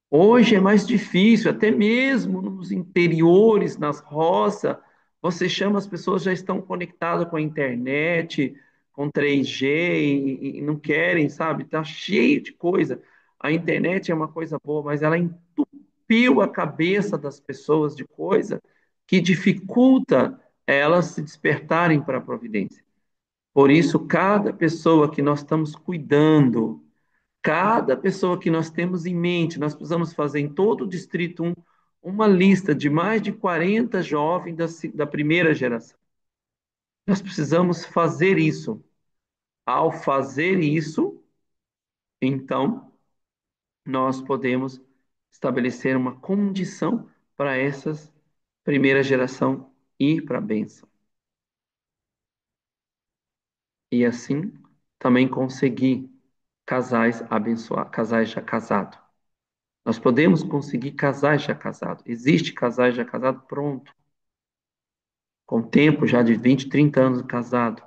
Hoje é mais difícil, até mesmo nos interiores, nas roças, você chama, as pessoas já estão conectadas com a internet, com 3G e não querem, sabe? Tá cheio de coisa. A internet é uma coisa boa, mas ela entupiu a cabeça das pessoas de coisa que dificulta elas se despertarem para a providência. Por isso, cada pessoa que nós estamos cuidando, cada pessoa que nós temos em mente, nós precisamos fazer em todo o Distrito 1 uma lista de mais de 40 jovens da primeira geração. Nós precisamos fazer isso. Ao fazer isso, então, nós podemos estabelecer uma condição para essas primeira geração ir para a bênção. E assim, também conseguir casais abençoados, casais já casados. Nós podemos conseguir casais já casados. Existe casais já casados pronto, com tempo já de 20, 30 anos casado,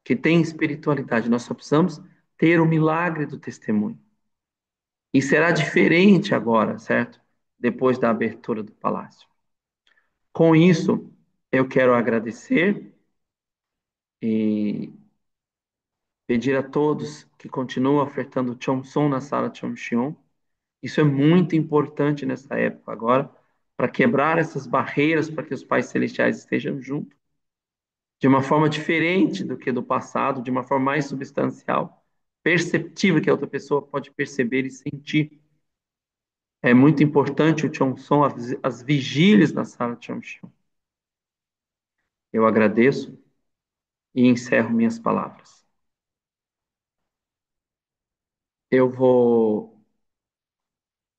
que tem espiritualidade. Nós só precisamos ter o milagre do testemunho. E será diferente agora, certo? Depois da abertura do palácio. Com isso, eu quero agradecer e pedir a todos que continuem ofertando Chomson na sala Chomxion. Isso é muito importante nessa época agora, para quebrar essas barreiras, para que os pais celestiais estejam juntos, de uma forma diferente do que do passado, de uma forma mais substancial, perceptível, que a outra pessoa pode perceber e sentir. É muito importante o Chomson, as vigílias na sala de Chomson. Eu agradeço e encerro minhas palavras. Eu vou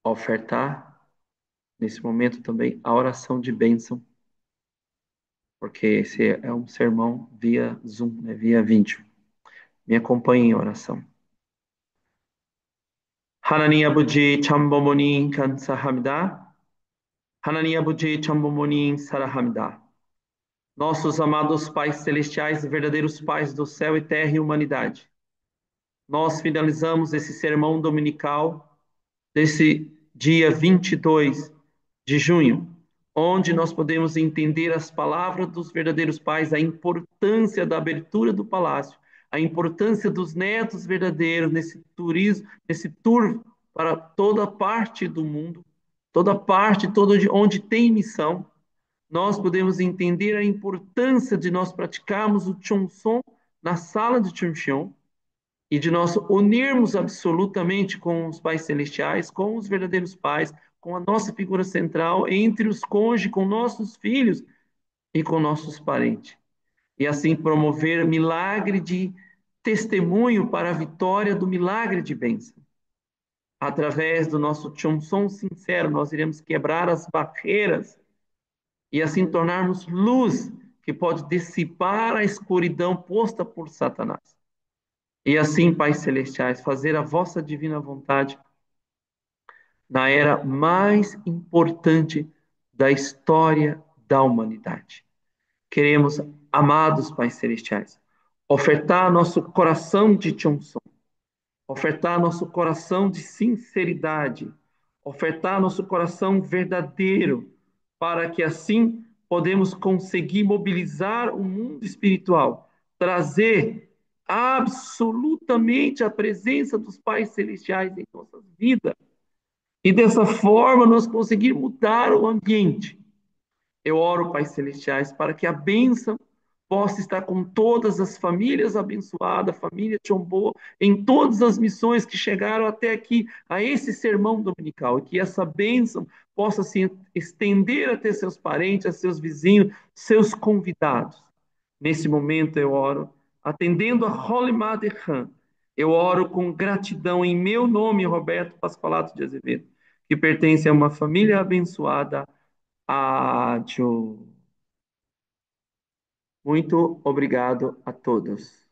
ofertar, nesse momento também, a oração de bênção, porque esse é um sermão via Zoom, né, via vídeo. Me acompanhe em oração. Hanani Abuji Chambomoni Kansahamida. Hanani Abuji Chambomoni Sarahamida. Nossos amados pais celestiais e verdadeiros pais do céu e terra e humanidade. Nós finalizamos esse sermão dominical desse dia 22 de junho, onde nós podemos entender as palavras dos verdadeiros pais, a importância da abertura do palácio, a importância dos netos verdadeiros nesse turismo, nesse tour para toda parte do mundo, toda parte, todo onde tem missão. Nós podemos entender a importância de nós praticarmos o Chonson na sala de Chuncheon, e de nós unirmos absolutamente com os pais celestiais, com os verdadeiros pais, com a nossa figura central entre os cônjuges, com nossos filhos e com nossos parentes. E assim promover milagre de testemunho para a vitória do milagre de bênção. Através do nosso Chonson sincero, nós iremos quebrar as barreiras e assim tornarmos luz que pode dissipar a escuridão posta por Satanás. E assim, pais celestiais, fazer a vossa divina vontade na era mais importante da história da humanidade. Queremos, amados pais celestiais, ofertar nosso coração de Chonson, ofertar nosso coração de sinceridade, ofertar nosso coração verdadeiro, para que assim podemos conseguir mobilizar o mundo espiritual, trazer absolutamente a presença dos pais celestiais em nossas vidas. E dessa forma nós conseguir mudar o ambiente. Eu oro, Pai Celestiais, para que a bênção possa estar com todas as famílias abençoadas, família Chombo, em todas as missões que chegaram até aqui, a esse sermão dominical, e que essa bênção possa se estender até seus parentes, a seus vizinhos, seus convidados. Nesse momento eu oro, atendendo a Holy Mother Han, eu oro com gratidão em meu nome, Roberto Pascolato de Azevedo, que pertence a uma família abençoada. Ádio. Muito obrigado a todos.